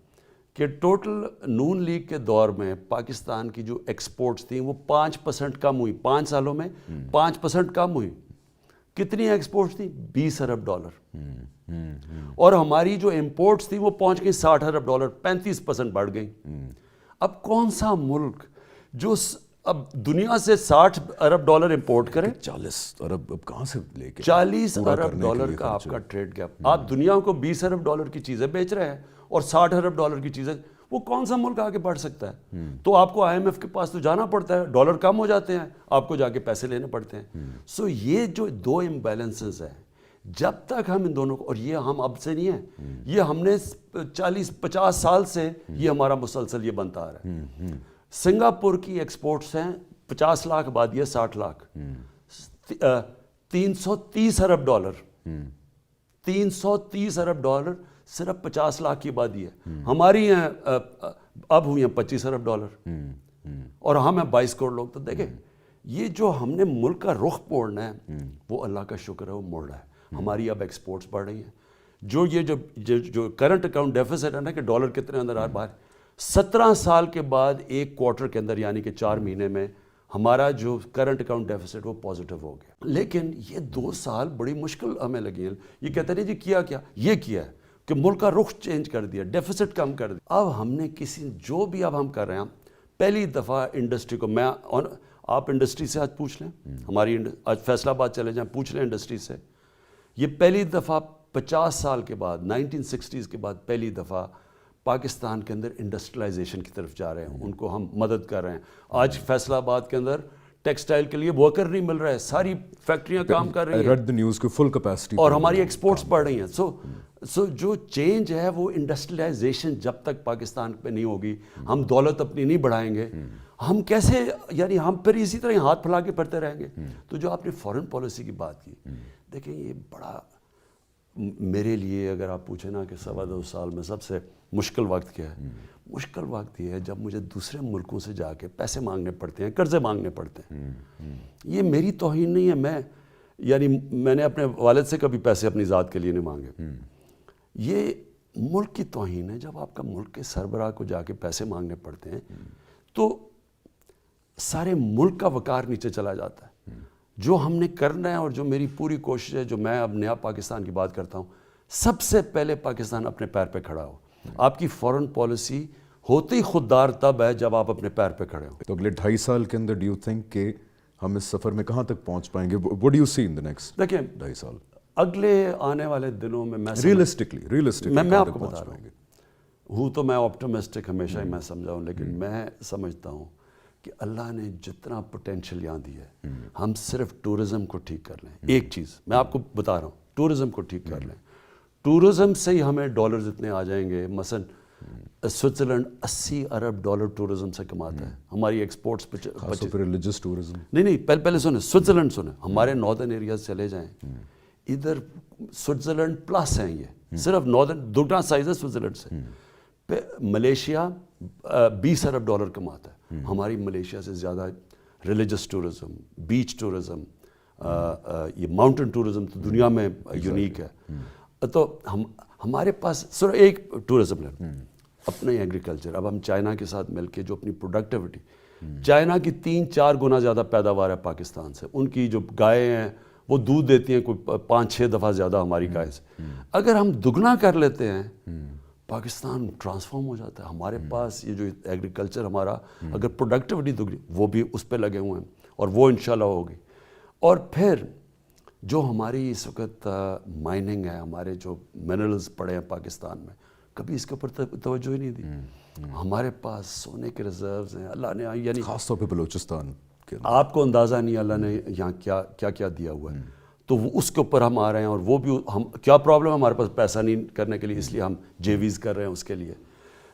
کہ ٹوٹل نون لیگ کے دور میں پاکستان کی جو ایکسپورٹس تھیں وہ 5% کم ہوئی. 5 سالوں میں 5% کم ہوئی. کتنی ایکسپورٹس تھیں؟ 20 ارب ڈالر. اور ہماری جو امپورٹس تھیں وہ پہنچ گئی 60 ارب ڈالر، 35% بڑھ گئی. اب کون سا ملک جو اب دنیا سے 60 ارب ڈالر امپورٹ کریں، 40 ارب اب کہاں سے لے کے 40 ارب ڈالر کا آپ کا ٹریڈ گیپ. آپ دنیا کو 20 ارب ڈالر کی چیزیں بیچ رہے ہیں اور 60 ارب ڈالر کی چیزیں، وہ کون سا ملک آگے بڑھ سکتا ہے؟ تو آپ کو IMF کے پاس تو جانا پڑتا ہے، ڈالر کم ہو جاتے ہیں، آپ کو جا کے پیسے لینے پڑتے ہیں. سو یہ جو 2 امبیلنسز ہیں، جب تک ہم ان دونوں کو، اور یہ ہم اب سے نہیں ہیں، یہ ہم نے 40-50 سال سے یہ ہمارا مسلسل یہ بنتا آ رہا ہے. سنگاپور کی ایکسپورٹس ہیں 50 لاکھ آبادی ہے، 60 لاکھ، 330 ارب ڈالر، 330 ارب ڈالر صرف 50 لاکھ کی آبادی ہے. ہماری ہیں اب ہوئی ہیں 25 ارب ڈالر اور ہم ہیں 22 کروڑ لوگ. تو دیکھیں یہ جو ہم نے ملک کا رخ موڑنا ہے وہ اللہ کا شکر ہے وہ موڑ رہا ہے. ہماری اب ایکسپورٹس بڑھ رہی ہیں. جو یہ جو کرنٹ اکاؤنٹ ڈیفیسٹ ہے نا کہ ڈالر کتنے اندر آ باہر 17 سال کے بعد ایک کوارٹر کے اندر یعنی کہ 4 مہینے میں ہمارا جو کرنٹ اکاؤنٹ ڈیفیسٹ وہ پازیٹیو ہو گیا. لیکن یہ 2 سال بڑی مشکل ہمیں لگی ہیں. یہ کہتے ہیں جی کیا یہ کیا ہے کہ ملک کا رخ چینج کر دیا, ڈیفیسٹ کم کر دیا. اب ہم نے جو بھی اب ہم کر رہے ہیں پہلی دفعہ انڈسٹری کو آپ انڈسٹری سے آج پوچھ لیں, ہماری آج فیصل آباد چلے جائیں پوچھ لیں انڈسٹری سے, یہ پہلی دفعہ 50 سال کے بعد 1960s کے بعد پہلی دفعہ پاکستان کے اندر انڈسٹریلائزیشن کی طرف جا رہے ہیں, ان کو ہم مدد کر رہے ہیں. آج فیصل آباد کے اندر ٹیکسٹائل کے لیے ورکر نہیں مل رہا ہے, ساری فیکٹریاں کام کر رہی ہیں نیوز کو فل کیپیسٹی اور ہماری ایکسپورٹس بڑھ رہی ہیں. سو جو چینج ہے وہ انڈسٹریلائزیشن جب تک پاکستان پہ نہیں ہوگی, ہم دولت اپنی نہیں بڑھائیں گے, ہم کیسے یعنی ہم پھر اسی طرح ہاتھ پھیلا کے پڑھتے رہیں گے. تو جو آپ نے فارن پالیسی کی بات کی, دیکھیں یہ بڑا میرے لیے اگر آپ پوچھیں نا کہ 2.25 سال میں سب سے مشکل وقت کیا ہے, مشکل وقت یہ ہے جب مجھے دوسرے ملکوں سے جا کے پیسے مانگنے پڑتے ہیں, قرضے مانگنے پڑتے ہیں. یہ میری توہین نہیں ہے, میں نے اپنے والد سے کبھی پیسے اپنی ذات کے لیے نہیں مانگے. یہ ملک کی توہین ہے جب آپ کا ملک کے سربراہ کو جا کے پیسے مانگنے پڑتے ہیں تو سارے ملک کا وقار نیچے چلا جاتا ہے. جو ہم نے کرنا ہے اور جو میری پوری کوشش ہے, جو میں اب نیا پاکستان کی بات کرتا ہوں, سب سے پہلے پاکستان اپنے پیر پہ کھڑا ہو. آپ کی فورن پالیسی ہوتی خوددار تب ہے جب آپ اپنے پیر پہ کھڑے ہو. تو اگلے 2.5 سال کے اندر ڈو یو تھنک کہ ہم اس سفر میں کہاں تک پہنچ پائیں گے؟ What do you see in the next دیکھیں 2.5 سال اگلے آنے والے دنوں میں ریئلسٹکلی میں آپ کو بتا رہا ہوں تو میں آپٹمسٹک ہمیشہ ہی میں سمجھا ہوں, لیکن میں سمجھتا ہوں کہ اللہ نے جتنا پوٹینشیل یہاں دیا ہے, ہم صرف ٹورزم کو ٹھیک کر لیں. ایک چیز میں آپ کو بتا رہا ہوں, ٹورزم کو ٹھیک کر لیں. ٹورزم سے ہی ہمیں ڈالرز اتنے آ جائیں گے. مثلا سوئٹزرلینڈ $80 ارب ٹورزم سے کماتا ہے. ہماری ایکسپورٹس ریلیجس ٹورزم نہیں پہلے سنیں, سوئٹزرلینڈ سنیں, ہمارے ناردرن ایریاز چلے جائیں, ادھر سوئٹزرلینڈ پلس ہیں, یہ صرف ناردرن 2 سائز ہے سوئٹزرلینڈ سے. ملیشیا $20 ارب کماتا ہے. ہماری ملیشیا سے زیادہ ریلیجس ٹورزم, بیچ ٹورزم, یہ ماؤنٹن ٹورزم تو دنیا میں یونیک ہے. تو ہمارے پاس صرف ایک ٹورزم ہے اپنے ایگریکلچر. اب ہم چائنا کے ساتھ مل کے جو اپنی پروڈکٹیوٹی, چائنا کی 3-4 گنا زیادہ پیداوار ہے پاکستان سے. ان کی جو گائے ہیں وہ دودھ دیتی ہیں کوئی 5-6 دفعہ زیادہ ہماری گائے سے. اگر ہم دگنا کر لیتے ہیں پاکستان ٹرانسفارم ہو جاتا ہے. ہمارے پاس یہ جو ایگریکلچر ہمارا اگر پروڈکٹیوٹی دگنی, وہ بھی اس پہ لگے ہوئے ہیں اور وہ انشاءاللہ ہوگی. اور پھر جو ہماری اس وقت مائننگ ہے, ہمارے جو منرلز پڑے ہیں پاکستان میں, کبھی اس کے اوپر توجہ ہی نہیں دی. ہمارے پاس سونے کے ریزروز ہیں. اللہ نے یعنی خاص طور پہ بلوچستان کے آپ کو اندازہ نہیں اللہ نے یہاں کیا دیا ہوا ہے. تو وہ اس کے اوپر ہم آ رہے ہیں, اور وہ بھی ہم کیا پرابلم ہے, ہمارے پاس پیسہ نہیں کرنے کے لیے, اس لیے ہم JVs کر رہے ہیں اس کے لیے.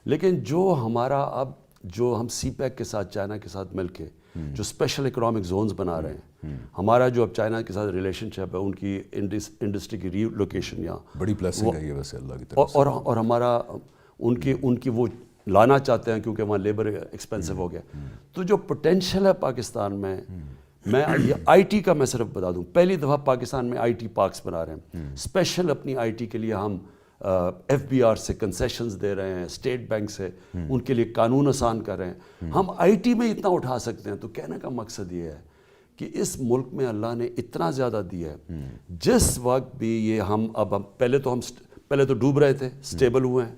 لیکن جو ہمارا اب جو ہم سی پیک کے ساتھ چائنا کے ساتھ مل کے جو اسپیشل اکنامک زونز بنا رہے ہیں, ہمارا جو اب چائنا کے ساتھ ریلیشن شپ ہے, ان کی انڈسٹری کی ری لوکیشن یہاں بڑی بلیسنگ ہے یہ ویسے اللہ کی طرف سے. اور ہمارا ان کی وہ لانا چاہتے ہیں کیونکہ وہاں لیبر ایکسپینسو ہو گیا. تو جو پوٹینشیل ہے پاکستان میں آئی ٹی کا میں صرف بتا دوں, پہلی دفعہ پاکستان میں IT پارکس بنا رہے ہیں. اسپیشل اپنی IT کے لیے ہم FBR سے کنسیشنز دے رہے ہیں, اسٹیٹ بینک سے ان کے لیے قانون آسان کر رہے ہیں. ہم IT میں اتنا اٹھا سکتے ہیں. تو کہنے کا مقصد یہ ہے کہ اس ملک میں اللہ نے اتنا زیادہ دیا ہے, جس وقت بھی یہ ہم پہلے تو ڈوب رہے تھے, اسٹیبل ہوئے ہیں.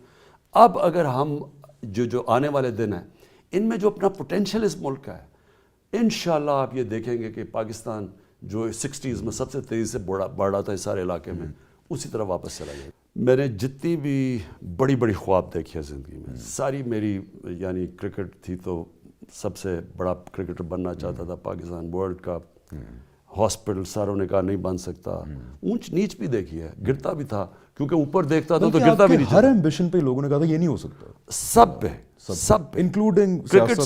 اب اگر ہم جو آنے والے دن ہیں ان میں جو اپنا پوٹینشیل اس ملک کا ہے, انشاءاللہ آپ یہ دیکھیں گے کہ پاکستان جو 60s میں سب سے تیزی سے بڑھ رہا تھا اس سارے علاقے میں, اسی طرح واپس چلا گیا. میں نے جتنی بھی بڑی خواب دیکھی ہے زندگی میں, ساری میری یعنی کرکٹ تھی تو سب سے بڑا کرکٹر بننا چاہتا تھا. پاکستان ورلڈ کپ, ہاسپٹل ساروں نے کہا نہیں بن سکتا, اونچ نیچ بھی دیکھی ہے, گرتا بھی تھا کیونکہ اوپر دیکتا تھا تو گرتا بھی نہیں. ہر ایمبیشن پہ لوگوں نے کہا تھا یہ نہیں ہو سکتا. سب پہ انکلوڈنگ کرکٹ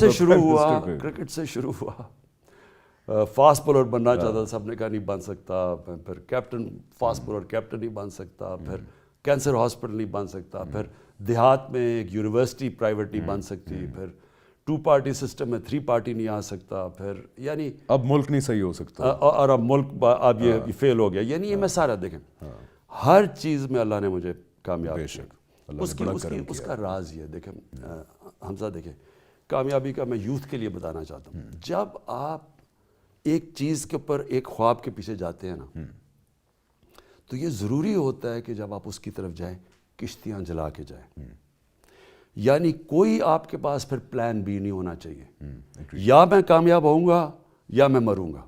سے شروع ہوا. فاسٹ بولر بننا چاہتا تھا, سب نے کہا نہیں بن سکتا. پھر کیپٹن, فاسٹ بولر کیپٹن نہیں بن سکتا. پھر کینسر ہاسپٹل نہیں بن سکتا. پھر دیہات میں ایک یونیورسٹی پرائیویٹ نہیں بن سکتی. پھر 2 پارٹی سسٹم میں 3 پارٹی نہیں آ سکتا. پھر یعنی اب ملک نہیں صحیح ہو سکتا, اور اب ملک اب یہ فیل ہو گیا. یعنی یہ میں سارا دیکھیں ہر چیز میں اللہ نے مجھے کامیاب بے کیا. شک اللہ اس نے کی بڑا اس کی کرم اس کیا. کا راز یہ دیکھیں حمزہ، دیکھیں کامیابی کا میں یوتھ کے لیے بتانا چاہتا ہوں. جب آپ ایک چیز کے اوپر ایک خواب کے پیچھے جاتے ہیں نا، تو یہ ضروری ہوتا ہے کہ جب آپ اس کی طرف جائیں کشتیاں جلا کے جائیں. یعنی کوئی آپ کے پاس پھر پلان بی نہیں ہونا چاہیے. یا میں کامیاب ہوں گا یا میں مروں گا.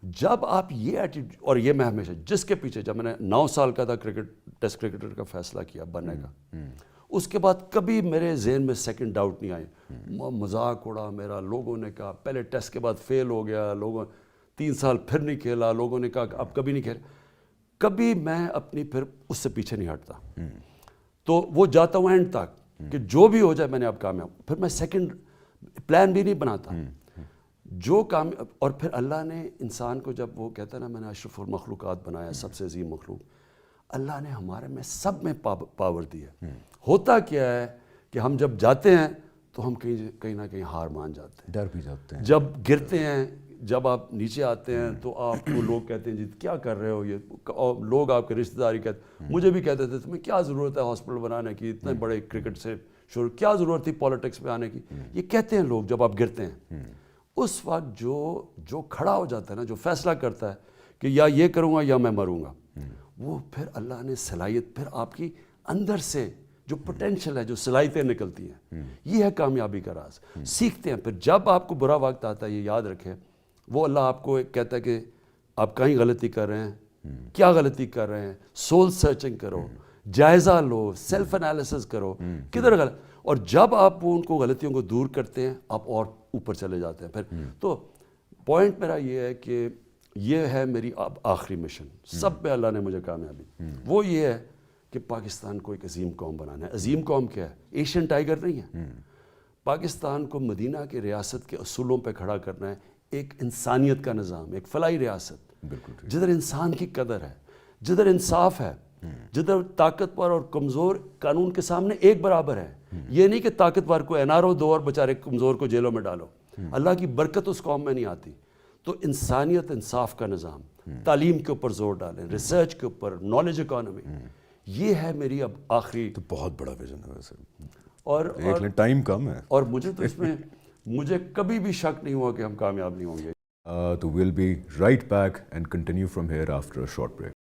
جب آپ یہ ایٹیٹیوڈ، اور یہ میں ہمیشہ جس کے پیچھے، جب میں نے 9 سال کا تھا ٹیسٹ کرکٹر کا فیصلہ کیا بننے کا، اس کے بعد کبھی میرے ذہن میں سیکنڈ ڈاؤٹ نہیں آئے. مذاق اڑا میرا، لوگوں نے کہا پہلے ٹیسٹ کے بعد فیل ہو گیا، لوگوں 3 سال پھر نہیں کھیلا، لوگوں نے کہا کہ اب کبھی نہیں کھیلا. کبھی میں اپنی پھر اس سے پیچھے نہیں ہٹتا. تو وہ جاتا ہوں اینڈ تک کہ جو بھی ہو جائے میں نے اب کامیاب. پھر میں سیکنڈ پلان بھی نہیں بناتا جو کام. اور پھر اللہ نے انسان کو، جب وہ کہتا ہے نا میں نے اشرف المخلوقات بنایا، سب سے عظیم مخلوق، اللہ نے ہمارے میں سب میں پاور دی ہے. ہوتا کیا ہے کہ ہم جب جاتے ہیں تو ہم کہیں نہ کہیں ہار مان جاتے ہیں، ڈر بھی جاتے ہیں. جب گرتے ہیں، جب آپ نیچے آتے ہیں تو آپ کو لوگ کہتے ہیں جی کیا کر رہے ہو یہ، اور لوگ آپ کے رشتہ داری کہتے، مجھے بھی کہتے تھے تمہیں کیا ضرورت ہے ہاسپٹل بنانے کی، اتنے بڑے کرکٹ سے شروع کیا ضرورت تھی پالیٹکس میں آنے کی. یہ کہتے ہیں لوگ جب آپ گرتے ہیں. اس وقت جو کھڑا ہو جاتا ہے نا، جو فیصلہ کرتا ہے کہ یا یہ کروں گا یا میں مروں گا، وہ پھر اللہ نے صلاحیت، پھر آپ کی اندر سے جو پوٹینشل ہے، جو صلاحیتیں نکلتی ہیں، یہ ہے کامیابی کا راز. سیکھتے ہیں. پھر جب آپ کو برا وقت آتا ہے، یہ یاد رکھیں، وہ اللہ آپ کو کہتا ہے کہ آپ کہیں غلطی کر رہے ہیں، کیا غلطی کر رہے ہیں، سول سرچنگ کرو، جائزہ لو، سیلف انالیسس کرو، کدھر غلط. اور جب آپ ان کو غلطیوں کو دور کرتے ہیں، آپ اور اوپر چلے جاتے ہیں. پھر تو پوائنٹ میرا یہ ہے کہ یہ ہے میری آخری مشن، سب پہ اللہ نے مجھے کامیابی. وہ یہ ہے کہ پاکستان کو ایک عظیم قوم بنانا ہے. عظیم قوم کیا ہے؟ ایشین ٹائیگر نہیں ہے. پاکستان کو مدینہ کی ریاست کے اصولوں پہ کھڑا کرنا ہے. ایک انسانیت کا نظام، ایک فلاحی ریاست جدھر انسان کی قدر ہے، جدھر انصاف ہے، جدھر طاقتور اور کمزور قانون کے سامنے ایک برابر ہے. یہ نہیں کہ طاقتور کو NRO دو اور بیچارے کمزور کو جیلوں میں ڈالو. اللہ کی برکت اس قوم میں نہیں آتی. تو انسانیت، انصاف کا نظام، تعلیم کے اوپر زور ڈالیں، ریسرچ کے اوپر، نالج اکانومی. یہ ہے میری اب آخری. تو بہت بڑا ویژن ہے ویسے. اور ٹائم کم ہے. اور مجھے تو اس میں مجھے کبھی بھی شک نہیں ہوا کہ ہم کامیاب نہیں ہوں گے. تو we'll be right back and continue from here after a short break.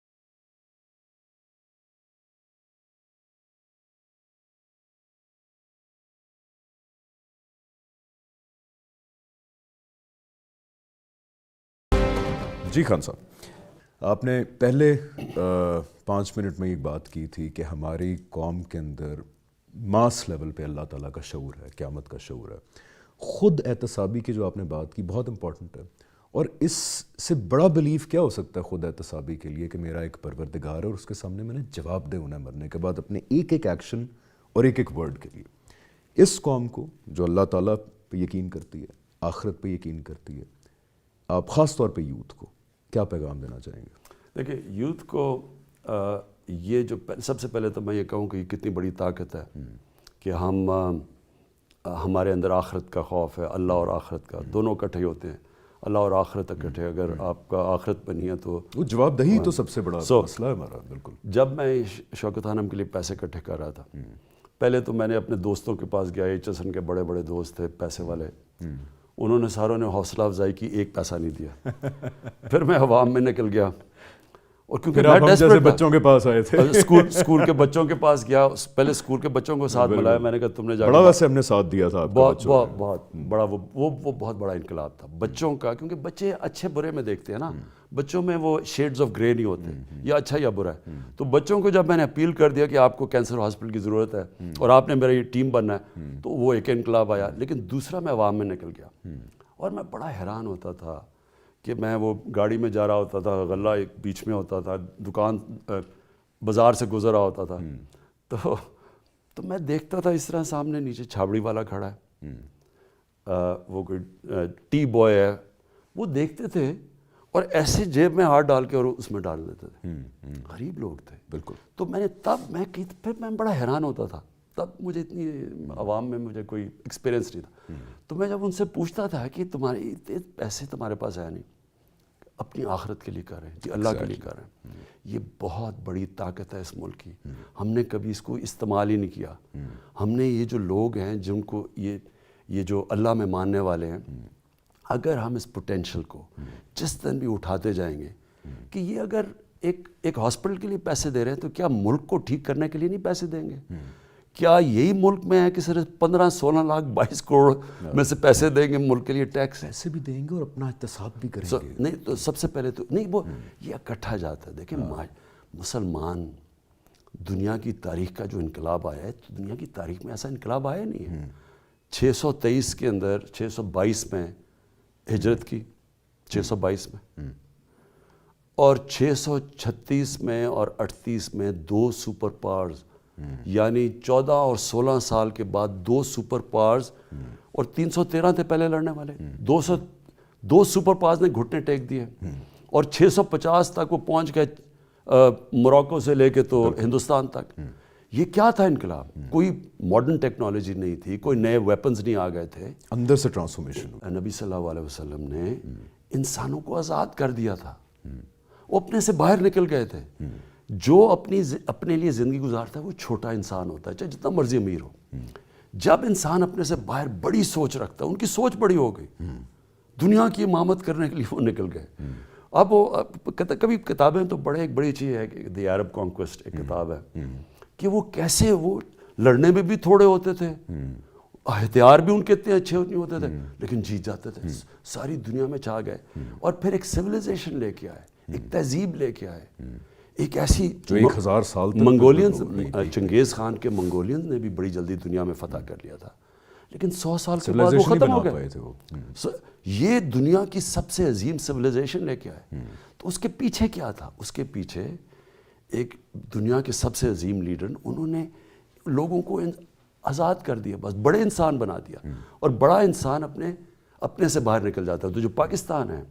جی خان صاحب، آپ نے پہلے 5 منٹ میں ایک بات کی تھی کہ ہماری قوم کے اندر ماس لیول پہ اللہ تعالیٰ کا شعور ہے، قیامت کا شعور ہے. خود احتسابی کی جو آپ نے بات کی بہت امپورٹنٹ ہے. اور اس سے بڑا بلیف کیا ہو سکتا ہے خود احتسابی کے لیے کہ میرا ایک پروردگار ہے اور اس کے سامنے میں نے جواب دے ہونا ہے مرنے کے بعد اپنے ایک ایک ایکشن اور ایک ایک ورڈ کے لیے. اس قوم کو جو اللہ تعالیٰ پہ یقین کرتی ہے، آخرت پہ یقین کرتی ہے، آپ خاص طور پہ یوتھ کو کیا پیغام دینا چاہیں گے؟ دیکھیں یوتھ کو یہ جو سب سے پہلے تو میں یہ کہوں کہ یہ کتنی بڑی طاقت ہے کہ ہمارے اندر آخرت کا خوف ہے. اللہ اور آخرت کا دونوں اکٹھے ہوتے ہیں. اللہ اور آخرت اکٹھے. اگر آپ کا آخرت بنی ہے تو وہ جواب دہی تو سب سے بڑا مسئلہ ہے ہمارا. بالکل. جب میں شوکت خانم کے لیے پیسے اکٹھے کر رہا تھا، پہلے تو میں نے اپنے دوستوں کے پاس گیا. HSN کے بڑے بڑے دوست تھے پیسے والے، انہوں نے ساروں نے حوصلہ افزائی کی، ایک پیسہ نہیں دیا. پھر میں عوام میں نکل گیا، اور کیونکہ میں ڈیسپریٹ تھا، بچوں کے پاس آئے تھے، اسکول کے بچوں کے پاس گیا. پہلے اسکول کے بچوں کو ساتھ ملایا. میں نے کہا تم نے جا بڑا ویسے ہم نے ساتھ دیا تھا. بہت بڑا وہ بہت بڑا انقلاب تھا بچوں کا. کیونکہ بچے اچھے برے میں دیکھتے ہیں نا، بچوں میں وہ شیڈز آف گرے نہیں ہوتے، یا اچھا یا برا ہے. تو بچوں کو جب میں نے اپیل کر دیا کہ آپ کو کینسر ہاسپٹل کی ضرورت ہے اور آپ نے میرا یہ ٹیم بننا ہے، تو وہ ایک انقلاب آیا. لیکن دوسرا میں عوام میں نکل گیا، اور میں بڑا حیران ہوتا تھا کہ میں وہ گاڑی میں جا رہا ہوتا تھا، غلہ ایک بیچ میں ہوتا تھا، دکان بازار سے گزر رہا ہوتا تھا، تو میں دیکھتا تھا اس طرح سامنے نیچے چھابڑی والا کھڑا ہے، وہ کوئی ٹی بوائے ہے، وہ دیکھتے تھے اور ایسے جیب میں ہاتھ ڈال کے اور اس میں ڈال دیتے تھے. غریب لوگ تھے. بالکل. تو میں نے پھر میں بڑا حیران ہوتا تھا. تب مجھے اتنی عوام میں مجھے کوئی ایکسپیرینس نہیں تھا. تو میں جب ان سے پوچھتا تھا کہ تمہارے پیسے تمہارے پاس ہے نہیں، اپنی آخرت کے لیے کر رہے ہیں جی، اللہ کے لیے کر رہے ہیں. یہ بہت بڑی طاقت ہے اس ملک کی. ہم نے کبھی اس کو استعمال ہی نہیں کیا. ہم نے یہ جو لوگ ہیں جن کو یہ جو اللہ میں ماننے والے ہیں، اگر ہم اس پوٹینشل کو جس دن بھی اٹھاتے جائیں گے کہ یہ اگر ایک ہاسپٹل کے لیے پیسے دے رہے ہیں تو کیا ملک کو ٹھیک کرنے کے لیے نہیں پیسے دیں گے؟ کیا یہی ملک میں ہے کہ صرف 15-16 لاکھ 22 کروڑ میں سے پیسے دیں گے ملک کے لیے ٹیکس؟ پیسے بھی دیں گے اور اپنا احتساب بھی کریں گے. نہیں تو سب سے پہلے تو نہیں، وہ یہ اکٹھا جاتا ہے. دیکھیں مسلمان دنیا کی تاریخ کا جو انقلاب آیا ہے، تو دنیا کی تاریخ میں ایسا انقلاب آیا نہیں ہے. 623 کے اندر 622 میں ہجرت کی، 622 میں، اور 636 میں اور 38 میں 2 سپر پاورز، یعنی 14 اور 16 سال کے بعد 2 سپر پاورز، اور 313 تھے پہلے لڑنے والے، 2 سپر پاورز نے گھٹنے ٹیک دیے، اور 650 تک وہ پہنچ گئے، موراکو سے لے کے تو ہندوستان تک. یہ کیا تھا انقلاب؟ کوئی ماڈرن ٹیکنالوجی نہیں تھی، کوئی نئے ویپنز نہیں آ گئے تھے. اندر سے ٹرانسفارمیشن. نبی صلی اللہ علیہ وسلم نے انسانوں کو آزاد کر دیا تھا. وہ اپنے سے باہر نکل گئے تھے. جو اپنے لیے زندگی گزارتا ہے وہ چھوٹا انسان ہوتا ہے، چاہے جتنا مرضی امیر ہو. جب انسان اپنے سے باہر بڑی سوچ رکھتا ہے، ان کی سوچ بڑی ہو گئی، دنیا کی امامت کرنے کے لیے وہ نکل گئے. اب وہ کبھی کتابیں تو ایک بڑی چیز ہے کہ دی عرب کانکویسٹ ایک کتاب ہے کہ وہ کیسے وہ لڑنے میں بھی تھوڑے ہوتے تھے، ہتھیار بھی ان کے اتنے اچھے نہیں ہوتے تھے، لیکن جیت جاتے تھے، ساری دنیا میں چھا گئے، اور پھر ایک سویلائزیشن لے کے آئے، ایک تہذیب لے کے آئے، ایک ایسی جو 1000 سال تک منگولینز، چنگیز خان کے منگولینز نے بھی بڑی جلدی دنیا میں فتح کر لیا تھا، لیکن 100 سال کے بعد وہ ختم ہو گئے. یہ دنیا کی سب سے عظیم سویلائزیشن لے کے آئے. تو اس کے پیچھے کیا تھا؟ اس کے پیچھے ایک دنیا کے سب سے عظیم لیڈر، انہوں نے لوگوں کو آزاد کر دیا، بس بڑے انسان بنا دیا. اور بڑا انسان اپنے سے باہر نکل جاتا ہے. تو جو پاکستان ہے،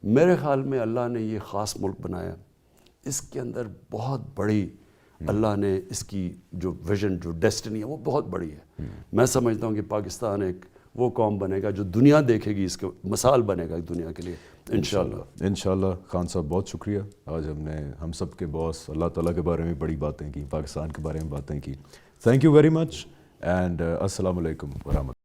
میرے خیال میں اللہ نے یہ خاص ملک بنایا، اس کے اندر بہت بڑی اللہ نے اس کی جو ویژن، جو ڈیسٹنی ہے، وہ بہت بڑی ہے. میں سمجھتا ہوں کہ پاکستان ایک وہ قوم بنے گا جو دنیا دیکھے گی، اس کے مثال بنے گا دنیا کے لیے انشاءاللہ. انشاءاللہ. خان صاحب بہت شکریہ. آج ہم سب کے باس اللہ تعالیٰ کے بارے میں بڑی باتیں کی، پاکستان کے بارے میں باتیں کی. Thank you very much, and السلام علیکم ورحمۃ اللہ.